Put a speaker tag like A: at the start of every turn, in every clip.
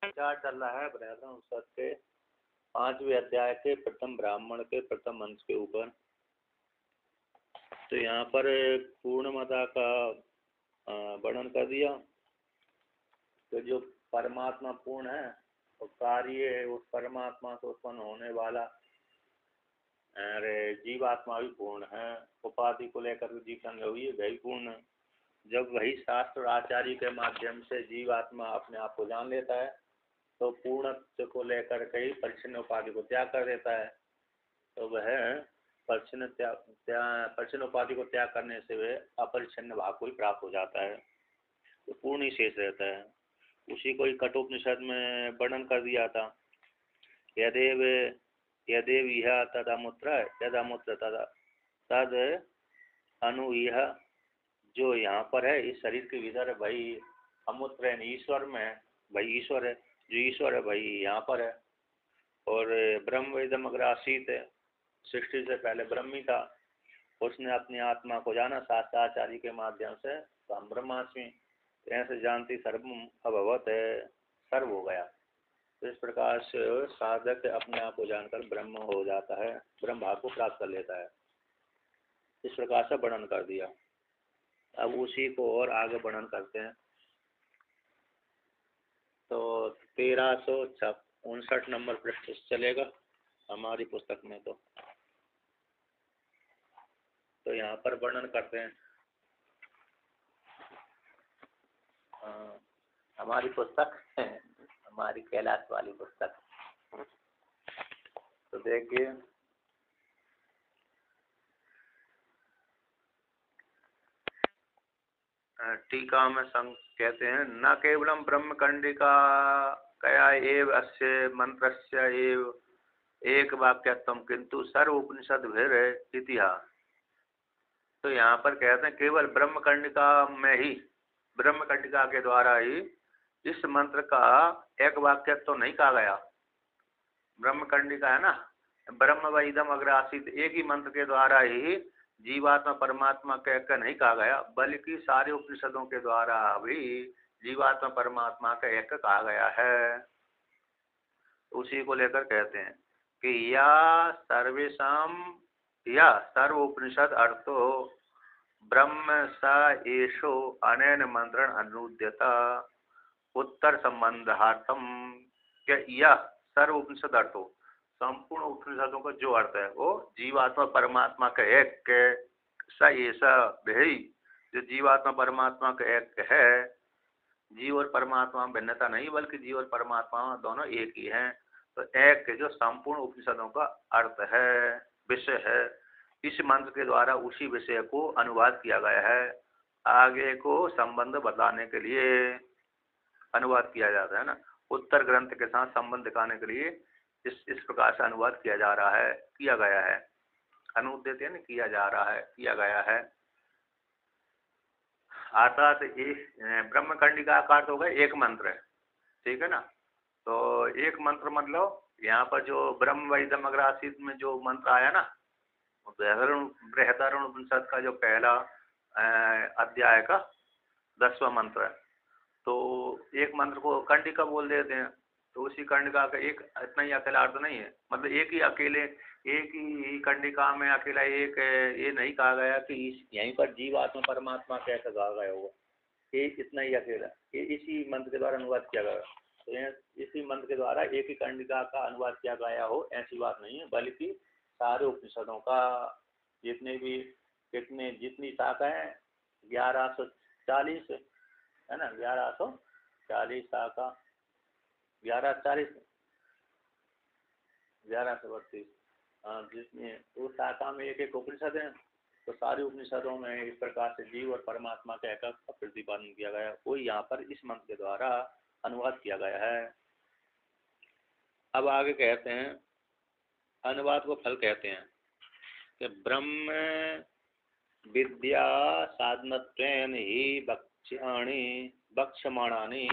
A: विचार चल रहा है बृहदारण्यक उपनिषद के 5वें अध्याय के प्रथम ब्राह्मण के प्रथम अंश के ऊपर। तो यहाँ पर पूर्णमता का वर्णन कर दिया। तो जो परमात्मा पूर्ण है और कार्य है उस परमात्मा से उत्पन्न होने वाला अरे जीवात्मा भी पूर्ण है। उपाधि को लेकर जीव संग हुई है वही पूर्ण है। जब वही शास्त्र आचार्य के माध्यम से जीवात्मा अपने आप को जान लेता है तो पूर्णत्व को लेकर के ही परिच्छिन्न उपाधि को त्याग कर देता है। तो वह परिच्छिन्न उपाधि को त्याग करने से वह अपरिच्छिन्न भाव को ही प्राप्त हो जाता है। तो पूर्ण ही शेष रहता है। उसी को ही कठोपनिषद में वर्णन कर दिया था। यदेव यह तदमुत्र यदमुत्र तद अनु यह, जो यहाँ पर है इस शरीर के भीतर भाई अमूत्र है, ईश्वर में है भाई ईश्वर है, जो ईश्वर है भाई यहाँ पर है। और ब्रह्म इदम अग्र आसीत है, सृष्टि से पहले ब्रह्म ही था। उसने अपनी आत्मा को जाना शास्त्राचार्य के माध्यम से, तो हम ब्रह्मास्मि ऐसे जानती सर्वम अभवत है, सर्व हो गया। तो इस प्रकार से साधक अपने आप को जानकर ब्रह्म हो जाता है, ब्रह्म भाव को प्राप्त कर लेता है। इस प्रकार से वर्णन कर दिया। अब उसी को और आगे वर्णन करते हैं। तो 1359 नंबर पृष्ठ चलेगा हमारी पुस्तक में। तो यहाँ पर वर्णन करते हैं। हमारी पुस्तक हमारी कैलाश वाली पुस्तक। तो देखिए टीका में कहते हैं न केवलम ब्रह्म कंडिका कया एव अस्य मंत्रस्य एव एक वाक्यत्वम किंतु सर्व उपनिषद भीर इतिहास। तो यहाँ पर कहते हैं केवल ब्रह्म कंडिका में ही, ब्रह्म कंडिका के द्वारा ही इस मंत्र का एक वाक्यत्व नहीं कहा गया। ब्रह्म कंडिका है ना, ब्रह्म व इदम अग्र आसीत, एक ही मंत्र के द्वारा ही जीवात्मा परमात्मा कहकर नहीं कहा गया, बल्कि सारे उपनिषदों के द्वारा भी जीवात्मा परमात्मा का एक कहा गया है। उसी को लेकर कहते हैं कि या सर्वेशम या सर्व उपनिषद अर्थो ब्रह्म स एषो अनेन मंत्रण अनुद्यता उत्तर संबंधार्थम। क्या यह सर्व उपनिषद अर्थो, संपूर्ण उपनिषदों का जो अर्थ है वो जीवात्मा परमात्मा का एक स ऐसा वही जो जीवात्मा परमात्मा का एक है। जीव और परमात्मा में भिन्नता नहीं, बल्कि जीव और परमात्मा दोनों एक ही हैं। तो एक जो संपूर्ण उपनिषदों का अर्थ है, विषय है, इस मंत्र के द्वारा उसी विषय को अनुवाद किया गया है। आगे को संबंध बताने के लिए अनुवाद किया जाता है ना, उत्तर ग्रंथ के साथ संबंध दिखाने के लिए इस प्रकार से अनुवाद किया जा रहा है, किया गया है। अनुदित यानी किया जा रहा है, किया गया है। अर्थात ब्रह्म कंडिका का अर्थ हो गया एक मंत्र है, ठीक है ना। तो एक मंत्र मतलब यहाँ पर जो ब्रह्म व इदम अग्र आसीत में जो मंत्र आया ना, बृहदारण्यक उपनिषद का जो पहला अध्याय का 10वां मंत्र है। तो एक मंत्र को कंडिका बोल देते हैं। तो उसी कंडिका का एक इतना ही अकेला अर्थ नहीं है, मतलब एक ही अकेले एक ही कंडिका में अकेला एक ये नहीं कहा गया कि यहीं पर जीवात्मा परमात्मा कैसे कहा गया होगा, ये इतना ही अकेला, ये इसी मंत्र के द्वारा अनुवाद किया गया। तो इसी मंत्र के द्वारा एक ही कंडिका का अनुवाद किया गया हो ऐसी बात नहीं है, बल्कि सारे उपनिषदों का जितनी शाखा है 1140 है ना, 1140 शाखा, 1132 हाँ, जिसमें उस शाखा में एक एक उपनिषद है। तो सारे उपनिषदों में इस प्रकार से जीव और परमात्मा का एक प्रतिपादन किया गया, वही यहाँ पर इस मंत्र के द्वारा अनुवाद किया गया है। अब आगे कहते हैं, अनुवाद को फल कहते हैं कि ब्रह्म विद्या साधनत्वेन ही बक्ष्यमाणानि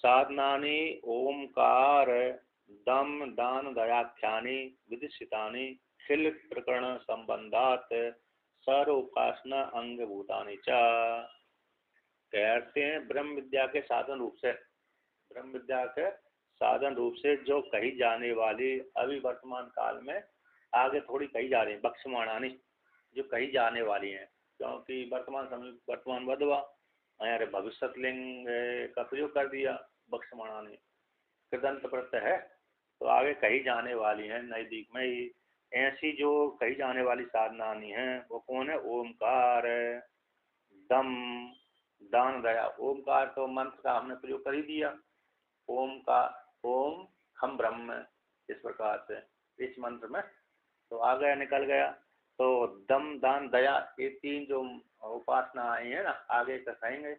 A: साधनानि ओंकार दम दान दयाख्यानि विदिशितानि खिल प्रकरण संबंधात सर्व उपासना अंगभूतानि च। कहते हैं ब्रह्म विद्या के साधन रूप से, ब्रह्म विद्या के साधन रूप से जो कही जाने वाली अभी वर्तमान काल में आगे थोड़ी कही जा रही है, बक्षमाणानी जो कही जाने वाली हैं, क्योंकि वर्तमान समय वर्तमान वधवा अरे भविष्य लिंग का प्रयोग कर दिया बक्षमाणानी, कृदंत प्रत्यय है तो आगे कही जाने वाली है नजदीक में ही। ऐसी जो कही जाने वाली साधनानी है वो कौन है? ओमकार, दम, दान, दया। ओमकार तो मंत्र का हमने प्रयोग कर ही दिया, ओम का ओम हम ब्रह्म, इस प्रकार से इस मंत्र में तो आ गया, निकल गया। तो दम, दान, दया ये तीन जो उपासना आई है ना, आगे कहेंगे,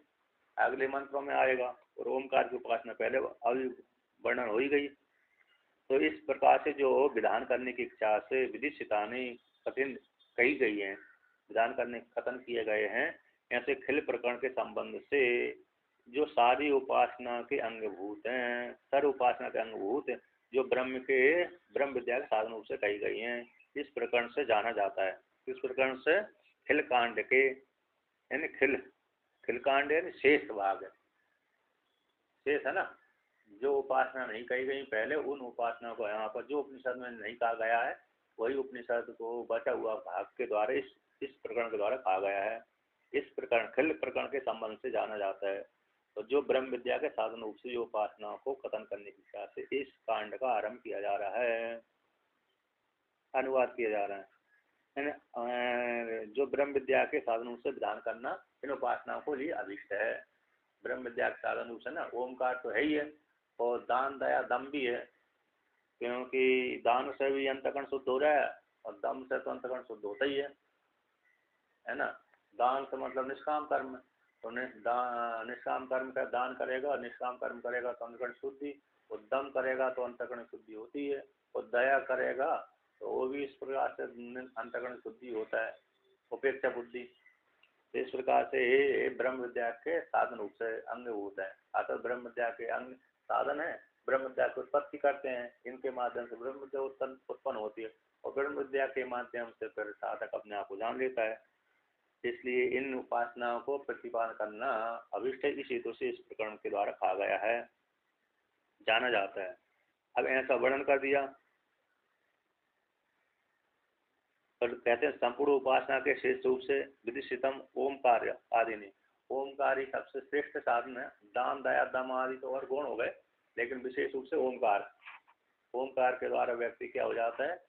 A: अगले मंत्रों में आएगा। और ओमकार की उपासना पहले अभी वर्णन हो ही गई। तो इस प्रकार से जो विधान करने की इच्छा से विदिशितानी कठिन कही गई है, विधान करने कथन किए गए हैं, ऐसे खिल प्रकरण के संबंध से जो सारी उपासना के अंगभूत हैं, सर्व उपासना के अंगभूत जो ब्रह्म विद्या के साधनों से कही गई हैं, इस प्रकरण से जाना जाता है। इस प्रकरण से खिल कांड के यानी खिल कांड यानी शेष भाग है, शेष है ना, जो उपासना नहीं कही गई पहले, उन उपासना को यहाँ पर जो उपनिषद में नहीं कहा गया है वही उपनिषद को बचा हुआ भाग के द्वारा इस प्रकरण के द्वारा कहा गया है। इस प्रकरण खिल प्रकरण के संबंध से जाना जाता है। तो जो ब्रह्म विद्या के साधन रूप से जो उपासना को खत्म करने की इच्छा से इस कांड का आरंभ किया जा रहा है, अनुवाद किया जा रहा है। जो ब्रह्म विद्या के साधनों से विधान करना इन उपासनाओं को लिए अभिष्ट है। ब्रह्म विद्या के साधन रूप से ना ओमकार तो है ही है, और दान, दया, दम भी है, क्योंकि दान से भी अंतकरण शुद्ध हो रहा है और दम से तो अंतकरण शुद्ध होता ही है ना। दान से मतलब निष्काम कर्म, तो निष्काम कर्म का दान करेगा, निष्काम कर्म करेगा तो अंतकरण शुद्धि, और दम करेगा तो अंतकरण शुद्धि होती है, और दया करेगा तो वो भी इस प्रकार से अंतकरण शुद्धि होता है, उपेक्षा बुद्धि। इस प्रकार से ये ब्रह्म विद्या के साधन रूप से अंगभूत है। अतः ब्रह्म विद्या के अंग साधन है, ब्रह्म विद्या की उत्पत्ति करते हैं, इनके माध्यम से ब्रह्म विद्या उत्पन्न होती है, और ब्रह्म विद्या के माध्यम से फिर साधक अपने आप को जान लेता है। इसलिए इन उपासनाओं को प्रतिपादन करना अभिष्ट इस हेतु से इस प्रकरण के द्वारा कहा गया है, जाना जाता है। अब ऐसा वर्णन कर दिया, पर कहते हैं संपूर्ण उपासना के श्रेष्ठ रूप से विदिशितम ओमकार आदि ने, ओमकार ही सबसे श्रेष्ठ साधन है। दान, दया, दम आदि तो और गुण हो गए, लेकिन विशेष रूप से ओमकार, ओमकार के द्वारा व्यक्ति क्या हो जाता है,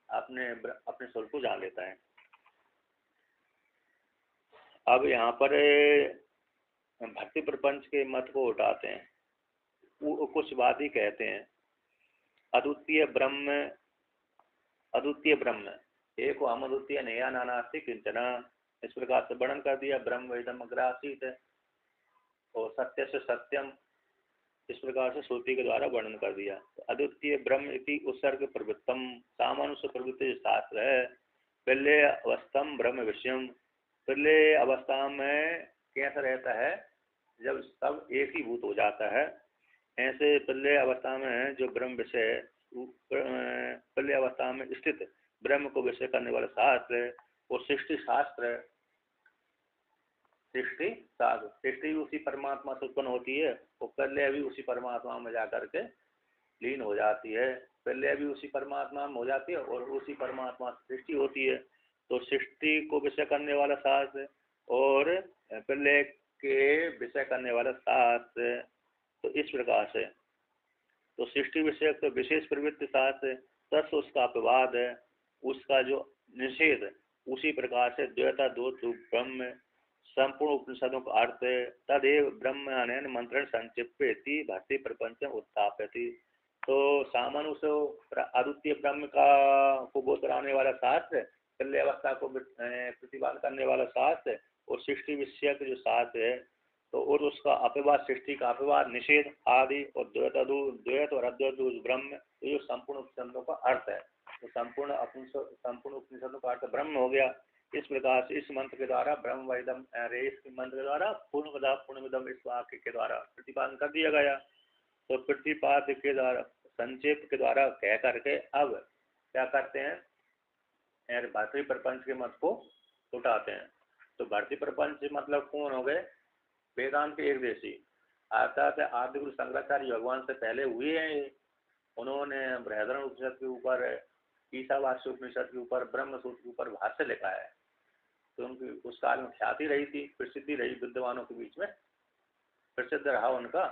A: अपने अपने स्वरूप को जान लेता है। अब यहाँ पर भक्ति प्रपंच के मत को उठाते हैं, वो कुछ वादी कहते हैं अद्वितीय ब्रह्म एक हम अद्वितीय नया नानास्ति किंचना, इस प्रकार से वर्णन कर दिया। ब्रह्म वेदम अग्रासीत और सत्य से सत्यम, इस प्रकार से श्रुति के द्वारा वर्णन कर दिया। तो अद्वितीय ब्रह्म इति उत्सर्ग प्रवृत्तम सामानुष प्रवृत्ति शास्त्र है। पहले अवस्थम ब्रह्म विषयम, पहले अवस्था में कैसा रहता है, जब सब एक ही भूत हो जाता है, ऐसे पहले अवस्था में जो ब्रह्म विषय पहले अवस्था में स्थित ब्रह्म को विषय करने वाला शास्त्र है वो सृष्टि शास्त्र है। सृष्टि उसी परमात्मा से उत्पन्न होती है, वो पहले भी उसी परमात्मा में जाकर के लीन हो जाती है, पहले भी उसी परमात्मा में हो जाती है और उसी परमात्मा से सृष्टि होती है। तो सृष्टि को विषय करने वाला शास्त्र और पहले के विषय करने वाला शास्त्र, तो इस प्रकार से तो सृष्टि विषय तो विशेष प्रवृत्ति शास्त्र तत्व उसका अपवाद है, उसका जो निषेध उसी प्रकार से द्वैता दो ब्रह्म संपूर्ण उपनिषदों का अर्थ है। तदेव ब्रह्म मंत्रण संक्षिप्यति भक्ति प्रपंच उत्थापयति। तो सामान्य अद्वितीय ब्रह्म का को बोध कराने वाला शास्त्र, कल्य अवस्था को प्रतिपादन करने वाला शास्त्र और सृष्टि विषय जो शास्त्र है, तो और उसका अपवाद सृष्टि का अपवाद निषेध आदि और द्वैत और अद्वैत ब्रह्म, तो ये संपूर्ण उपनिषदों का अर्थ है। तो संपूर्ण उपनिषदों का अर्थ ब्रह्म हो गया। इस प्रकार से इस मंत्र के द्वारा ब्रह्म वेदम इस मंत्र के द्वारा पूर्णविदम इस वाक्य के द्वारा प्रतिपादन कर दिया गया। तो प्रतिपाद्य के द्वारा संक्षेप के द्वारा कह करके अब क्या करते हैं, भारतीय प्रपंच के मत को उठाते हैं। तो भारतीय प्रपंच मतलब कौन हो गए, वेदांत एक देशी। अर्थात आदिगुरु शंकराचार्य भगवान से पहले हुए हैं ये। उन्होंने बृहदारण्यक उपनिषद के ऊपर, ईशावास्य उपनिषद के ऊपर, ब्रह्म सूत्र के ऊपर भाष्य लिखा है। तो उनकी उस काल में ख्याति रही थी, प्रसिद्धि रही विद्वानों के बीच में, प्रसिद्ध रहा उनका।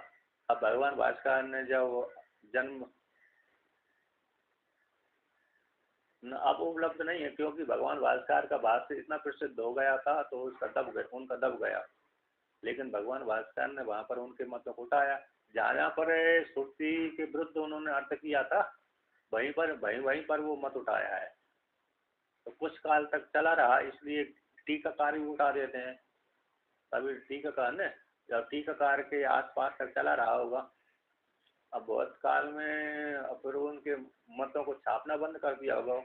A: अब भगवान भास्कर ने जब जन्म अब उपलब्ध नहीं है, क्योंकि भगवान भास्कर का भाष्य इतना प्रसिद्ध हो गया था तो उनका दब गया। लेकिन भगवान भास्कर ने वहां पर उनके मत को उठाया। जहाँ पर श्रुति के विरुद्ध उन्होंने अर्थ किया था, वहीं पर वो मत उठाया है। तो कुछ काल तक चला रहा, इसलिए टीकाकार भी उठा देते हैं। तभी टीकाकार ने जब टीकाकार के आसपास तक चला रहा होगा, अब बहुत काल में फिर उनके मतों को छापना बंद कर दिया होगा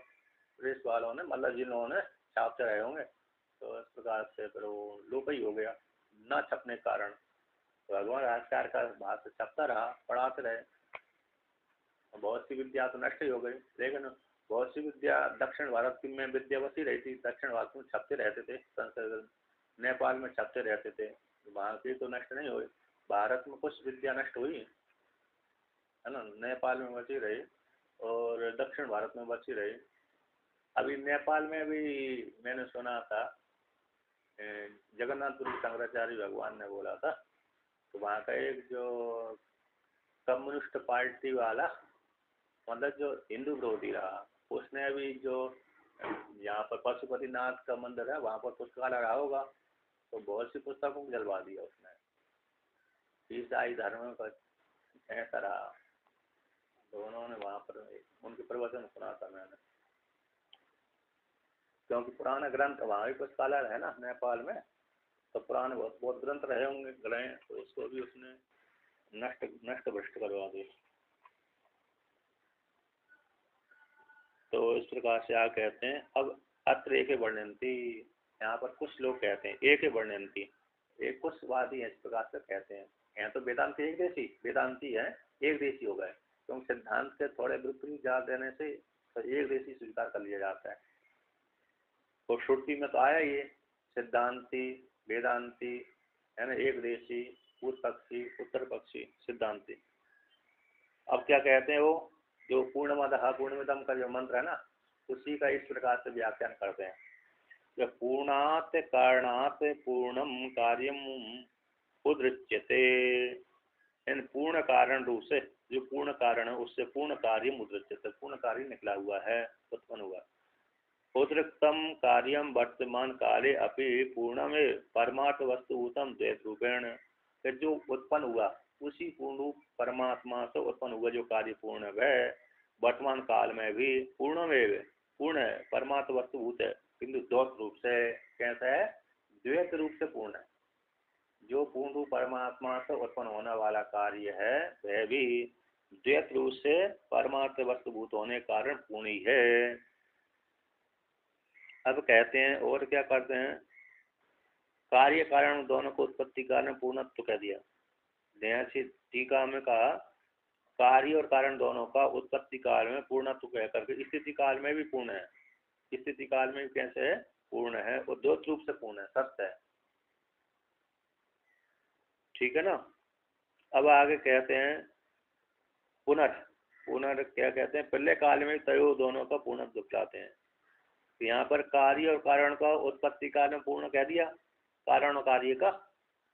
A: प्रेस वालों ने, मतलब जिन्होंने छापते रहे होंगे। तो इस प्रकार से फिर वो लोप ही हो गया न छपने के कारण। तो भगवान भास्कर का भाष्य छपता रहा, पढ़ाते रहे। बहुत सी विद्या तो नष्ट ही हो गई, लेकिन बहुत सी विद्या दक्षिण भारत में विद्या बसी रही थी। दक्षिण भारत में छपते रहते थे संस्कृत, नेपाल में छपते रहते थे, वहाँ की तो नष्ट नहीं हुई। भारत में कुछ विद्या नष्ट हुई है ना, नेपाल में बची रही और दक्षिण भारत में बची रही। अभी नेपाल में भी मैंने सुना था, जगन्नाथपुरी शंकराचार्य भगवान ने बोला था, तो वहाँ का एक जो कम्युनिस्ट पार्टी वाला, मतलब जो हिंदू विरोधी रहा, उसने अभी जो यहाँ पर पशुपतिनाथ का मंदिर है वहाँ पर पुस्तकालय रहा होगा, तो बहुत सी पुस्तकों को जलवा दिया उसने। ईसाई धर्म का ऐसा रहा, तो उन्होंने वहाँ पर उनके प्रवचन सुना था मैंने। क्योंकि पुराना ग्रंथ वहाँ भी पुस्तकालय है ना नेपाल में, तो पुराने बहुत ग्रंथ रहे होंगे गए, तो उसको भी उसने नष्ट भ्रष्ट करवा दिया। तो इस प्रकार से आप कहते हैं। अब अत्र एक वर्णनती, यहाँ पर कुछ लोग कहते हैं एक वर्णनती, एक कुछ वादी है इस प्रकार से कहते हैं। यहाँ तो वेदांत एक देशी वेदांती है, एक देशी हो गए, क्योंकि सिद्धांत के थोड़े विपरीत जा देने से तो एक देशी स्वीकार कर लिया जाता है। तो श्रुति में तो आया ये सिद्धांती वेदांती है ना, एक देशी, पूर्व पक्षी उत्तर पक्षी सिद्धांती। अब क्या कहते हैं, वो जो पूर्णमदः पूर्णमिदं का जो मंत्र है ना, उसी का इस प्रकार से व्याख्यान करते हैं। जो पूर्णात् कारणात् पूर्णम कार्यम उदृच्यते, इन पूर्ण कारण रूप से जो पूर्ण कारण है उससे पूर्ण कार्य उदृच्यते, पूर्ण कार्य निकला हुआ है, उत्पन्न हुआ। उद्रिक्तम कार्यम वर्तमान काले अपि पूर्णमेव परमार्थ वस्तुभूतम द्वैत रूपेण, जो उत्पन्न हुआ उसी पूर्ण रूप परमात्मा से उत्पन्न हुआ जो कार्य पूर्ण है, वर्तमान काल में भी पूर्णमेव पूर्ण है, परमात्मा वस्तुभूत है, किंतु द्वैत रूप से। कैसा है? द्वैत रूप से पूर्ण है। जो पूर्ण रूप परमात्मा से उत्पन्न होने वाला कार्य है वह भी द्वैत रूप से परमात्मा वस्तुभूत होने के कारण पूर्ण ही है। अब कहते हैं और क्या करते हैं, कार्य कारण दोनों को उत्पत्ति कारण पूर्णत्व कह दिया। ध्यान से टीका में कहा कार्य और कारण दोनों का उत्पत्ति काल में पूर्णत्व कह करके स्थिति काल में भी पूर्ण है, स्थिति काल में भी कैसे है? पूर्ण है, और द्वैत रूप से पूर्ण है, सत्य है। ठीक है ना। अब आगे कहते हैं पुनर् क्या कहते हैं, पहले काल में तयो दोनों का पूर्णत्व दिखलाते हैं। तो यहाँ पर कार्य और कारण का उत्पत्ति काल में पूर्ण कह दिया, कारण और कार्य का,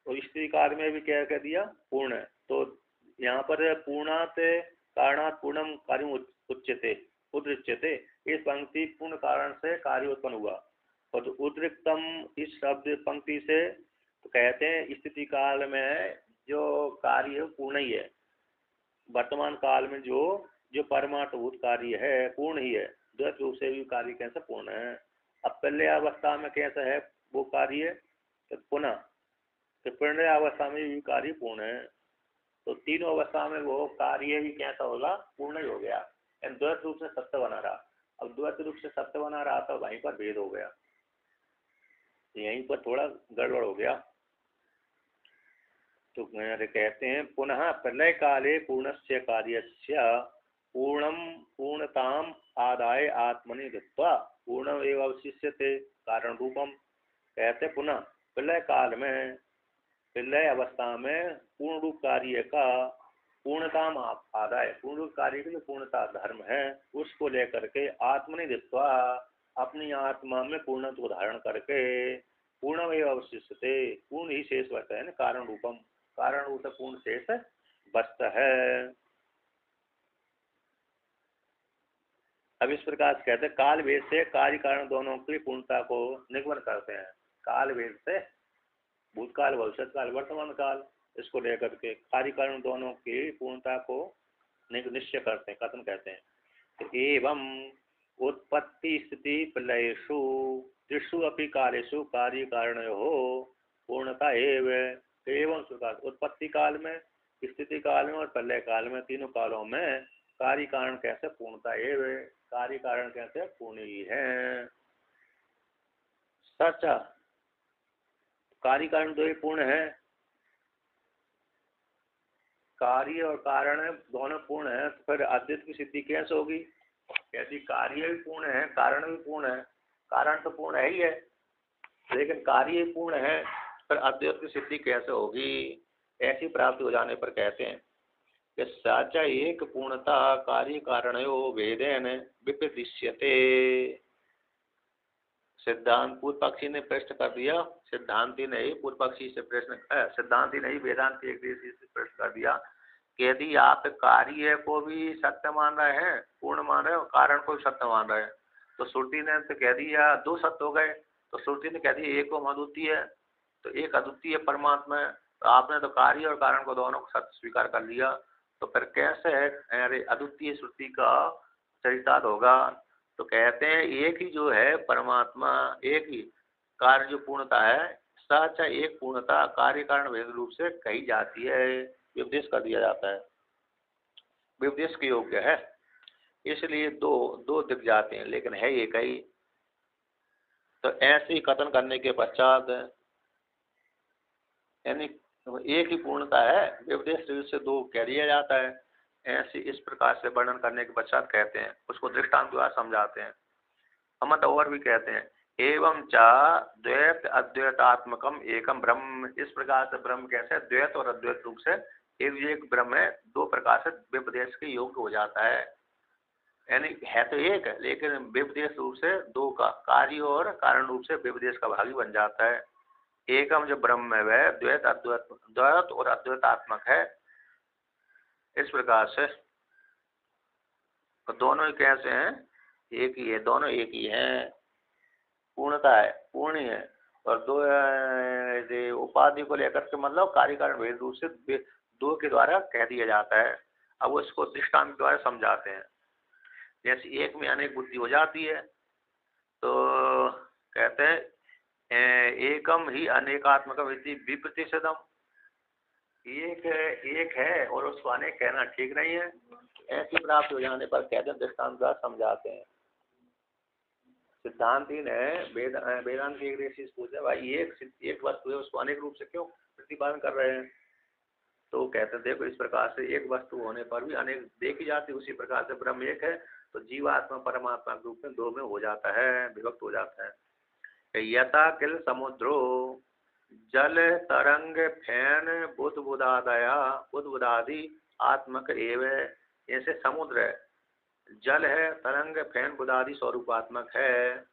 A: और स्थिति काल में भी क्या कह दिया? पूर्ण है। तो यहाँ पर पूर्णात कारणात पूर्णम कार्य उच्यते उदृच्यते, इस पंक्ति पूर्ण कारण से कार्य उत्पन्न हुआ, और उद्रिक्तम इस शब्द पंक्ति से तो कहते हैं स्थिति काल में जो कार्य पूर्ण ही है, वर्तमान काल में जो जो परमार्थभूत कार्य है पूर्ण ही है, द्वैत रूप से भी कार्य कैसे पूर्ण है। अब पहले अवस्था में कैसा है वो कार्य, तो पुनः तो पहले अवस्था में भी कार्य पूर्ण है, तो तीनों अवस्था में वो कार्य ही कैसा होगा? पूर्ण ही हो गया। द्वैत रूप से सत्य बना रहा। अब द्वैत रूप से सत्य बना रहा था, वहीं पर भेद हो गया, यहीं पर थोड़ा गड़बड़ हो गया। तो कहते हैं पुनः प्रलय काले पूर्णस्य कार्यस्य पूर्णम पूर्णताम आदाय आत्मनि दत्वा पूर्णम एवं अवशिष्यते कारण रूपम। कहते पुनः प्रलय काल में प्रलय अवस्था में पूर्ण रूप कार्य का पूर्णता आदाय, पूर्ण रूप कार्य की जो पूर्णता धर्म है उसको लेकर के आत्मनिधित्वा, अपनी आत्मा में पूर्णत्व को धारण करके पूर्णमेव अवशिष्यते, पूर्ण ही शेष बचता है ना, कारण रूपम, कारण रूप पूर्ण शेष बचता है। अब इस प्रकार से कहते हैं काल वेद से कार्य कारण दोनों की पूर्णता को निगमन करते हैं। काल वेद से भूतकाल, भविष्य काल, वर्तमान काल, इसको लेकर के कार्य कारण दोनों की पूर्णता को निश्चय करते हैं, कथन कहते हैं। एवं उत्पत्ति स्थिति प्रलयेषु त्रिषु अपि कालेषु कार्य कारणयोः पूर्णता एवं प्रकार उत्पत्ति काल में, स्थिति काल में और प्रलय काल में, तीनों कालों में कार्य कारण कैसे पूर्णता एवं, कार्य कारण कैसे पूर्ण ही है। सच कार्य कारण दो ही पूर्ण है, कार्य और कारण दोनों पूर्ण है, तो फिर अद्वैत की सिद्धि कैसे होगी। यदि कार्य भी पूर्ण है, कारण भी पूर्ण है, कारण तो पूर्ण है ही है, लेकिन कार्य भी पूर्ण है, फिर अद्वैत की सिद्धि कैसे होगी। ऐसी प्राप्ति हो जाने पर कहते हैं कि साचा एक पूर्णता कार्य कारणयो भेदेन विप्रदिश्यते। सिद्धांत पूर्व पक्षी ने प्रश्न कर दिया, सिद्धांति ने ही पूर्व पक्षी से प्रश्न, सिद्धांति ने ही वेदांत एक ऋषि से प्रश्न कर दिया कि यदि आप कार्य को भी सत्य मान रहे हैं, पूर्ण मान रहे हैं, और कारण को भी सत्य मान रहे हैं, तो श्रुति ने तो कह दिया दो सत्य हो गए, तो श्रुति ने कह दिया एक को अद्वितीय है, तो एक अद्वितीय परमात्मा है, तो आपने तो कार्य और कारण को दोनों को सत्य स्वीकार कर लिया, तो फिर कैसे है अरे अद्वितीय श्रुति का चरितार्थ होगा। तो कहते हैं एक ही जो है परमात्मा, एक ही कार्य जो पूर्णता है, सच एक पूर्णता कार्य कारण भेद रूप से कही जाती है, विपदेश कर दिया जाता है, विपदेश के योग्य है, इसलिए दो दो दिख जाते हैं, लेकिन है एक ही। तो ऐसे ही कथन करने के पश्चात यानी एक ही पूर्णता है, विपदेश से दो कह दिया जाता है, ऐसे इस प्रकार से वर्णन करने के पश्चात कहते हैं, उसको दृष्टांत द्वारा समझाते हैं। हम तो और भी कहते हैं एवं चा द्वैत अद्वैतात्मकम एकम ब्रह्म, इस प्रकार से ब्रह्म कैसे द्वैत और अद्वैत रूप से एक ब्रह्म है, दो प्रकार से विपदेश के योग्य हो जाता है, यानी है तो एक लेकिन विपदेश रूप से दो का कार्य और कारण रूप से विपदेश का भागी बन जाता है। एकम जो ब्रह्म है वह द्वैत अद्वैत, द्वैत और अद्वैतात्मक है, इस प्रकार से तो दोनों ही कैसे हैं, एक ही है, दोनों एक ही हैं, पूर्णता है, पूर्ण ही है, और दो उपाधि को लेकर के मतलब कार्य कारण भेद रूप से दो के द्वारा कह दिया जाता है। अब उसको दृष्टांत द्वारा समझाते हैं, जैसे एक में अनेक बुद्धि हो जाती है, तो कहते हैं एकम ही अनेकात्मक विप्रतिशतम, एक है और उसको अनेक कहना ठीक नहीं है, ऐसी प्राप्त हो जाने पर कहते हैं दृष्टांत द्वारा समझाते हैं। सिद्धांति ने वेदांत के एक ऋषि से पूछा भाई एक वस्तु है उसको अनेक रूप से क्यों प्रतिपादन कर रहे हैं, तो कहते हैं देखो इस प्रकार से एक वस्तु होने पर भी अनेक देखी जाती है, उसी प्रकार से ब्रह्म एक है तो जीवात्मा परमात्मा के रूप में दो में हो जाता है, विभक्त हो जाता है। यथा किल समुद्रो जल तरंग फैन बुध बुदादया बुध बुदादि आत्मक एवं, ऐसे समुद्र है, जल है, तरंग फैन बुदादि स्वरूपात्मक है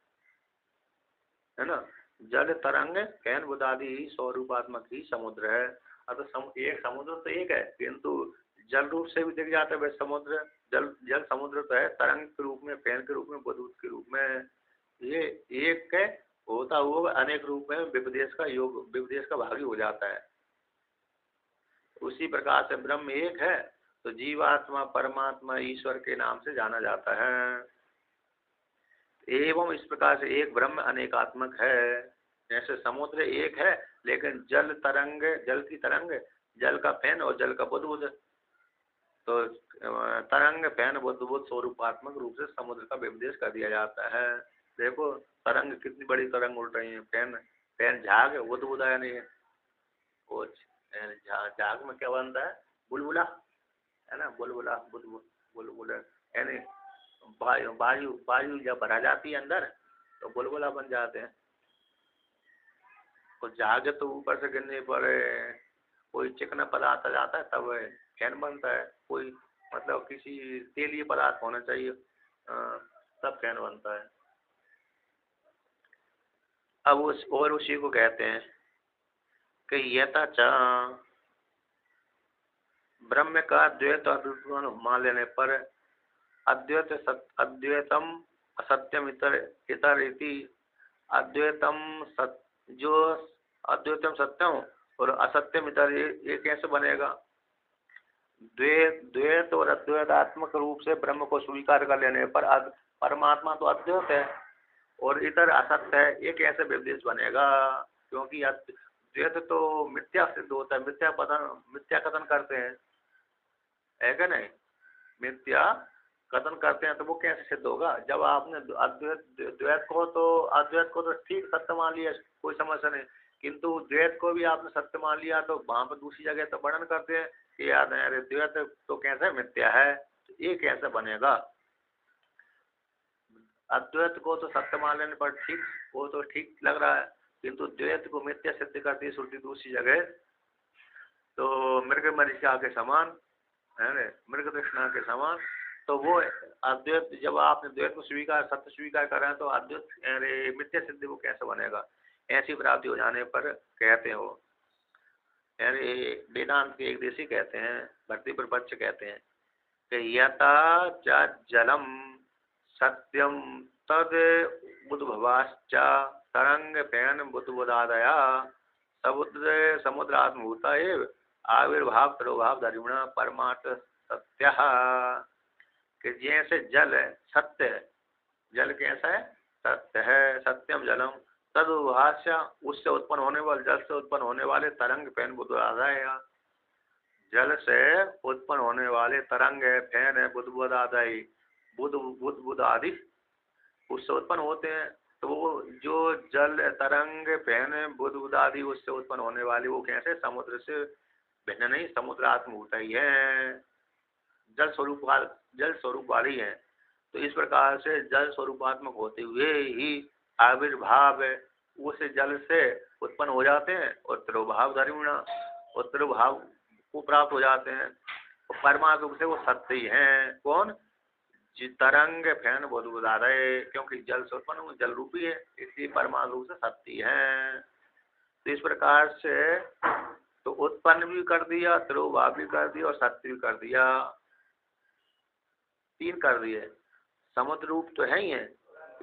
A: ना, जल तरंग फैन बुदादि स्वरूपात्मक ही समुद्र है। अब एक समुद्र तो एक है किंतु जल रूप से भी दिख जाता है वह समुद्र, जल समुद्र तो है, तरंग के रूप में, फैन के रूप में, बुद्ध के रूप में, ये एक के होता हुआ अनेक रूप में विपदेश का योग, विपदेश का भागी हो जाता है। उसी प्रकार से ब्रह्म एक है तो जीवात्मा परमात्मा ईश्वर के नाम से जाना जाता है। एवं इस प्रकार से एक ब्रह्म अनेकात्मक है, जैसे समुद्र एक है लेकिन जल तरंग, जल की तरंग, जल का फैन और जल का बुद्ध, तो तरंग फैन बुद्ध स्वरूपात्मक रूप से समुद्र का विपदेश कर दिया जाता है। देखो तरंग कितनी बड़ी तरंग उड़ रही है, फैन फैन झाग, बुद्ध है नहीं, वो झाग में क्या बनता है, बुलबुला है ना, बुलबुला बुलबुला यानी वायु वायु वायु जब भरा जाती है अंदर तो बुलबुला बन जाते हैं। तो जागे तो ऊपर से गिरने पर कोई चिकना पदार्थ आ जाता है तब फैन बनता है, कोई मतलब किसी तेलीय पदार्थ होना चाहिए तब फैन बनता है। अब उसी को कहते हैं कि यथा च ब्रह्म का द्वैत अद्वैत मान लेने पर अद्वैतम असत्यम इतर इतर इति अद्वैतम जो अद्वैतम सत्यम और असत्यम इतर ये कैसे बनेगा? द्वैत और अद्वैतात्मक रूप से ब्रह्म को स्वीकार कर लेने पर परमात्मा तो अद्वैत है और इतर असत्य है, ये कैसे विदेश बनेगा? क्योंकि द्वैत तो मिथ्या सिद्ध होता है, मिथ्या कथन करते हैं, है क्या नहीं? मिथ्या कथन करते हैं तो वो कैसे सिद्ध होगा? जब आपने द्वैत को तो ठीक सत्य मान लिया, कोई समस्या नहीं, किंतु द्वैत को भी आपने सत्य मान लिया तो वहां पर दूसरी जगह तो वर्णन करते हैं कि याद है अरे द्वैत तो कैसे मिथ्या है, तो ये कैसे बनेगा? अद्वैत को तो सत्य मान लेने पर ठीक, वो तो ठीक लग रहा है, किंतु द्वैत को मिथ्या सिद्ध करती है श्रुति दूसरी जगह, तो मृग मरीचिका के समान है, मृग तृष्णा के समान। तो वो अद्वैत जब आपने द्वैत को स्वीकार सत्य स्वीकार करा है तो अद्वैत अरे मिथ्या सिद्धि वो कैसे बनेगा? ऐसी प्राप्ति हो जाने पर कहते हो, अरे वेदांत के एक देशी कहते हैं, भक्ति प्रपक्ष कहते हैं कि यथा च जलम सत्यम तद बुद्भवाश्च तरंग फैन बुद्बुदादया समुद्रात्मभूता एव आविर्भाव तिरोभाव धर्मिणा परमार्थ सत्य। कि जैसे जल है सत्य है, जल कैसा है? सत्य है, सत्यम जलम तदुभाष्य उससे उत्पन्न होने वाले जल से उत्पन्न होने वाले तरंग फैन बुद्बुदादय, जल से उत्पन्न होने वाले तरंग है, फैन है, बुद्बुदादय बुद्बुद आदि उससे उत्पन्न होते हैं। तो वो जो जल तरंग फैन बुद्बुद आदि उससे उत्पन्न होने वाले वो कैसे? समुद्र से भिन्न नहीं, समुद्र आत्मभूत ही है, जल स्वरूप वाली है। तो इस प्रकार से जल स्वरूपात्मक होते हुए ही आविर्भाव उस जल से उत्पन्न हो जाते हैं और तिरोभाव धर्मिणा और तिरोभाव को प्राप्त हो जाते हैं। तो परमात्मा रूप से वो सत्य ही है। कौन? तरंग फैन बुद्बुदा रहे, क्योंकि जल से उत्पन्न जल रूपी है, इसलिए परमात्मा रूप से सत्य है। तो इस प्रकार से तो उत्पन्न भी कर दिया, तिरोभाव भी कर दिया और सत्य भी कर दिया, तीन कर दिए। समुद्र रूप तो है ही है,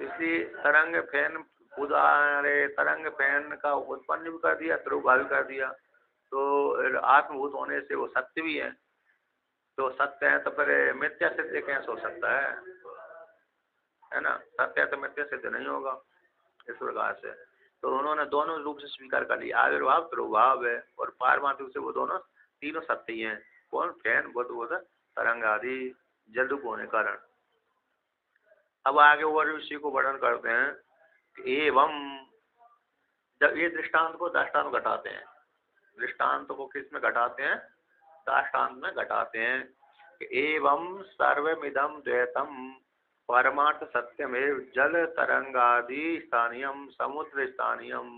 A: इसलिए तरंग फैन तरंग फैन का उत्पन्न भी कर दिया, तिरोभाव भी कर दिया। तो आत्मभूत होने से वो सत्य भी है, तो सत्य है तो फिर मिथ्या सिद्ध कैसे हो सकता है ना? सत्य तो मिथ्या सिद्ध नहीं होगा। इस प्रकार से तो उन्होंने दोनों रूप से स्वीकार कर लिया, आविर्भाव तिरोभाव है और पारमार्थिक से वो दोनों तीनों सत्य ही हैं। कौन? फैन बुद्बुद तरंग आदि जल रूप होने कारण। अब आगे और उसी को वर्णन करते हैं। एवं जब ये दृष्टांत को दृष्टांत घटाते हैं, दृष्टांत को किस में घटाते हैं? दृष्टांत में घटाते हैं। एवं सर्वमिदं द्वैतम परमार्थ सत्यमेव जल तरंगादि स्थानीयम समुद्र स्थानीयम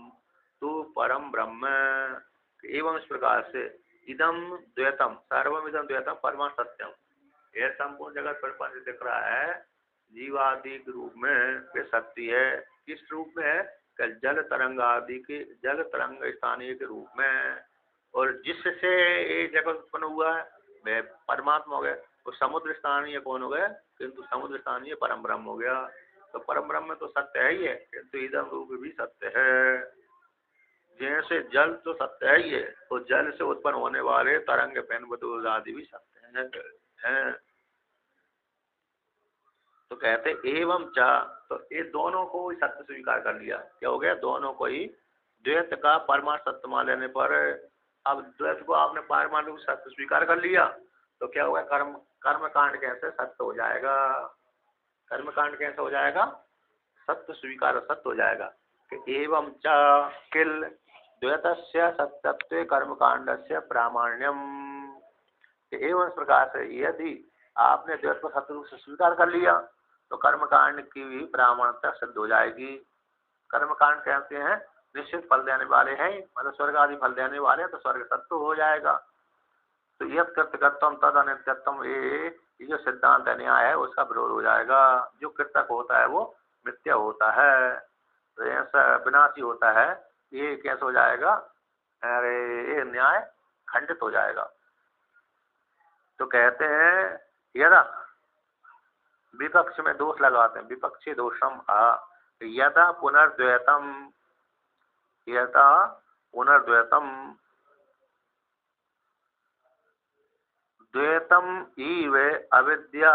A: तु परम ब्रह्म। एवं इस प्रकार से इदम द्वैतम सर्वमिदं द्वैतम परमार्थ सत्यम, यह संपूर्ण जगत प्रपंच दिख रहा है जीवादि के रूप में वे सत्य है। किस रूप में है? जल तरंग आदि के, जल तरंग स्थानीय के रूप में, और जिससे ये जगत उत्पन्न हुआ है वह परमात्मा हो गया। तो समुद्र स्थानीय कौन हो गया? किंतु समुद्र स्थानीय परम ब्रह्म हो गया। तो परम ब्रह्म तो सत्य है ही है, किंतु इदम रूप भी सत्य है। जैसे जल तो सत्य है ही है, तो जल से उत्पन्न होने वाले तरंग फैन बुद्बुद आदि भी सत्य है। तो कहते एवं चा, तो ये दोनों को ही सत्य स्वीकार कर लिया। क्या हो गया? दोनों को ही द्वैत का परमार्थ सत्य मान लेने पर, अब द्वैत को आपने पारमार्थिक सत्य स्वीकार कर लिया तो क्या होगा? कर्म कांड कैसे सत्य हो जाएगा? कर्म कांड कैसे हो जाएगा? सत्य स्वीकार सत्य हो जाएगा। कि एवं चा किल द्वैतस्य सत्यत्वे कर्म कांडस्य प्रामाण्यम। एवं प्रकार से यदि आपने द्वैत को सत्य रूप से स्वीकार कर लिया तो कर्मकांड की भी प्रामाणिकता सिद्ध हो जाएगी। कर्मकांड कहते हैं निश्चित फल देने वाले हैं, मतलब स्वर्ग आदि फल देने वाले हैं, तो स्वर्ग सत्य हो जाएगा। तो यद कृतकत्वम तद अनित्यत्वम, ये जो सिद्धांत न्याय है उसका विरोध हो जाएगा। जो कृतक होता है वो मिथ्या होता है, तो ऐसा विनाशी होता है, ये कैसे हो जाएगा? अरे ये न्याय खंडित हो जाएगा। तो कहते हैं यदा, विपक्ष में दोष लगाते हैं, विपक्षी दोषम यदा पुनर्द्वैतम, यदा पुनर्द्वैतम द्वैतम इव अविद्या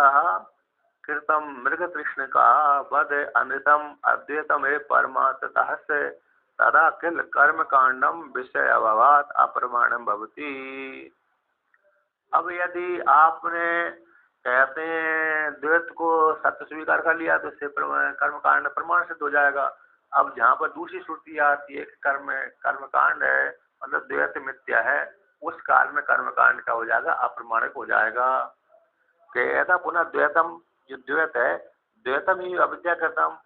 A: कृतम मृग कृष्ण का वध अनृतम अद्वैतम है परमात्तः से तदा किल कर्म कांडम विषय अभावात अप्रमाणम भवति। अब यदि आपने कहते हैं द्वैत को सत्य स्वीकार कर लिया तो इससे कर्म कांड प्रमाण सिद्ध हो जाएगा। अब जहाँ पर दूसरी श्रुति आती है कर्म कांड है, मतलब द्वैत मिथ्या है, उस काल में कर्म कांड का हो जाएगा, अप्रमाणिक हो जाएगा। कहता पुनः द्वैतम, जो द्वैत है, द्वैतम ही अविद्या कृतम,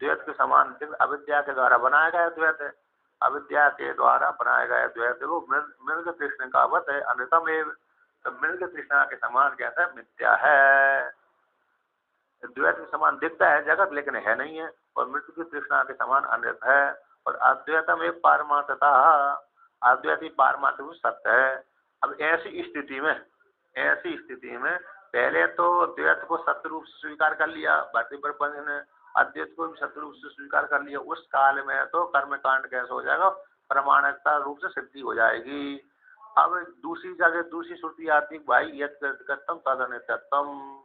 A: द्वैत के समान अविद्या के द्वारा बनाया गया द्वैत है, अविद्या के द्वारा बनाया गया द्वैत वो मृग कृष्ण का वत है अनृतम एव, तो मृग कृष्णा के समान कहता है मिथ्या है। द्वैत के समान दिखता है जगत लेकिन है नहीं है, और मृत्यु की तृष्णा के समान अनृत है। और अद्वैतम एक पारमार्थता, अद्वैत ही पारमार्थिक सत्य है। अब ऐसी स्थिति में पहले तो द्वैत को सत्य रूप से स्वीकार कर लिया भारतीय प्रपंच ने, अद्वैत को भी सत्य रूप से स्वीकार कर लिया, उस काल में तो कर्म कांड कैसे हो जाएगा? प्रमाणिकता रूप से सिद्धि हो जाएगी। अब दूसरी जगह दूसरी श्रुति आती है भाई यद कृतम तद अनित्यत्वम,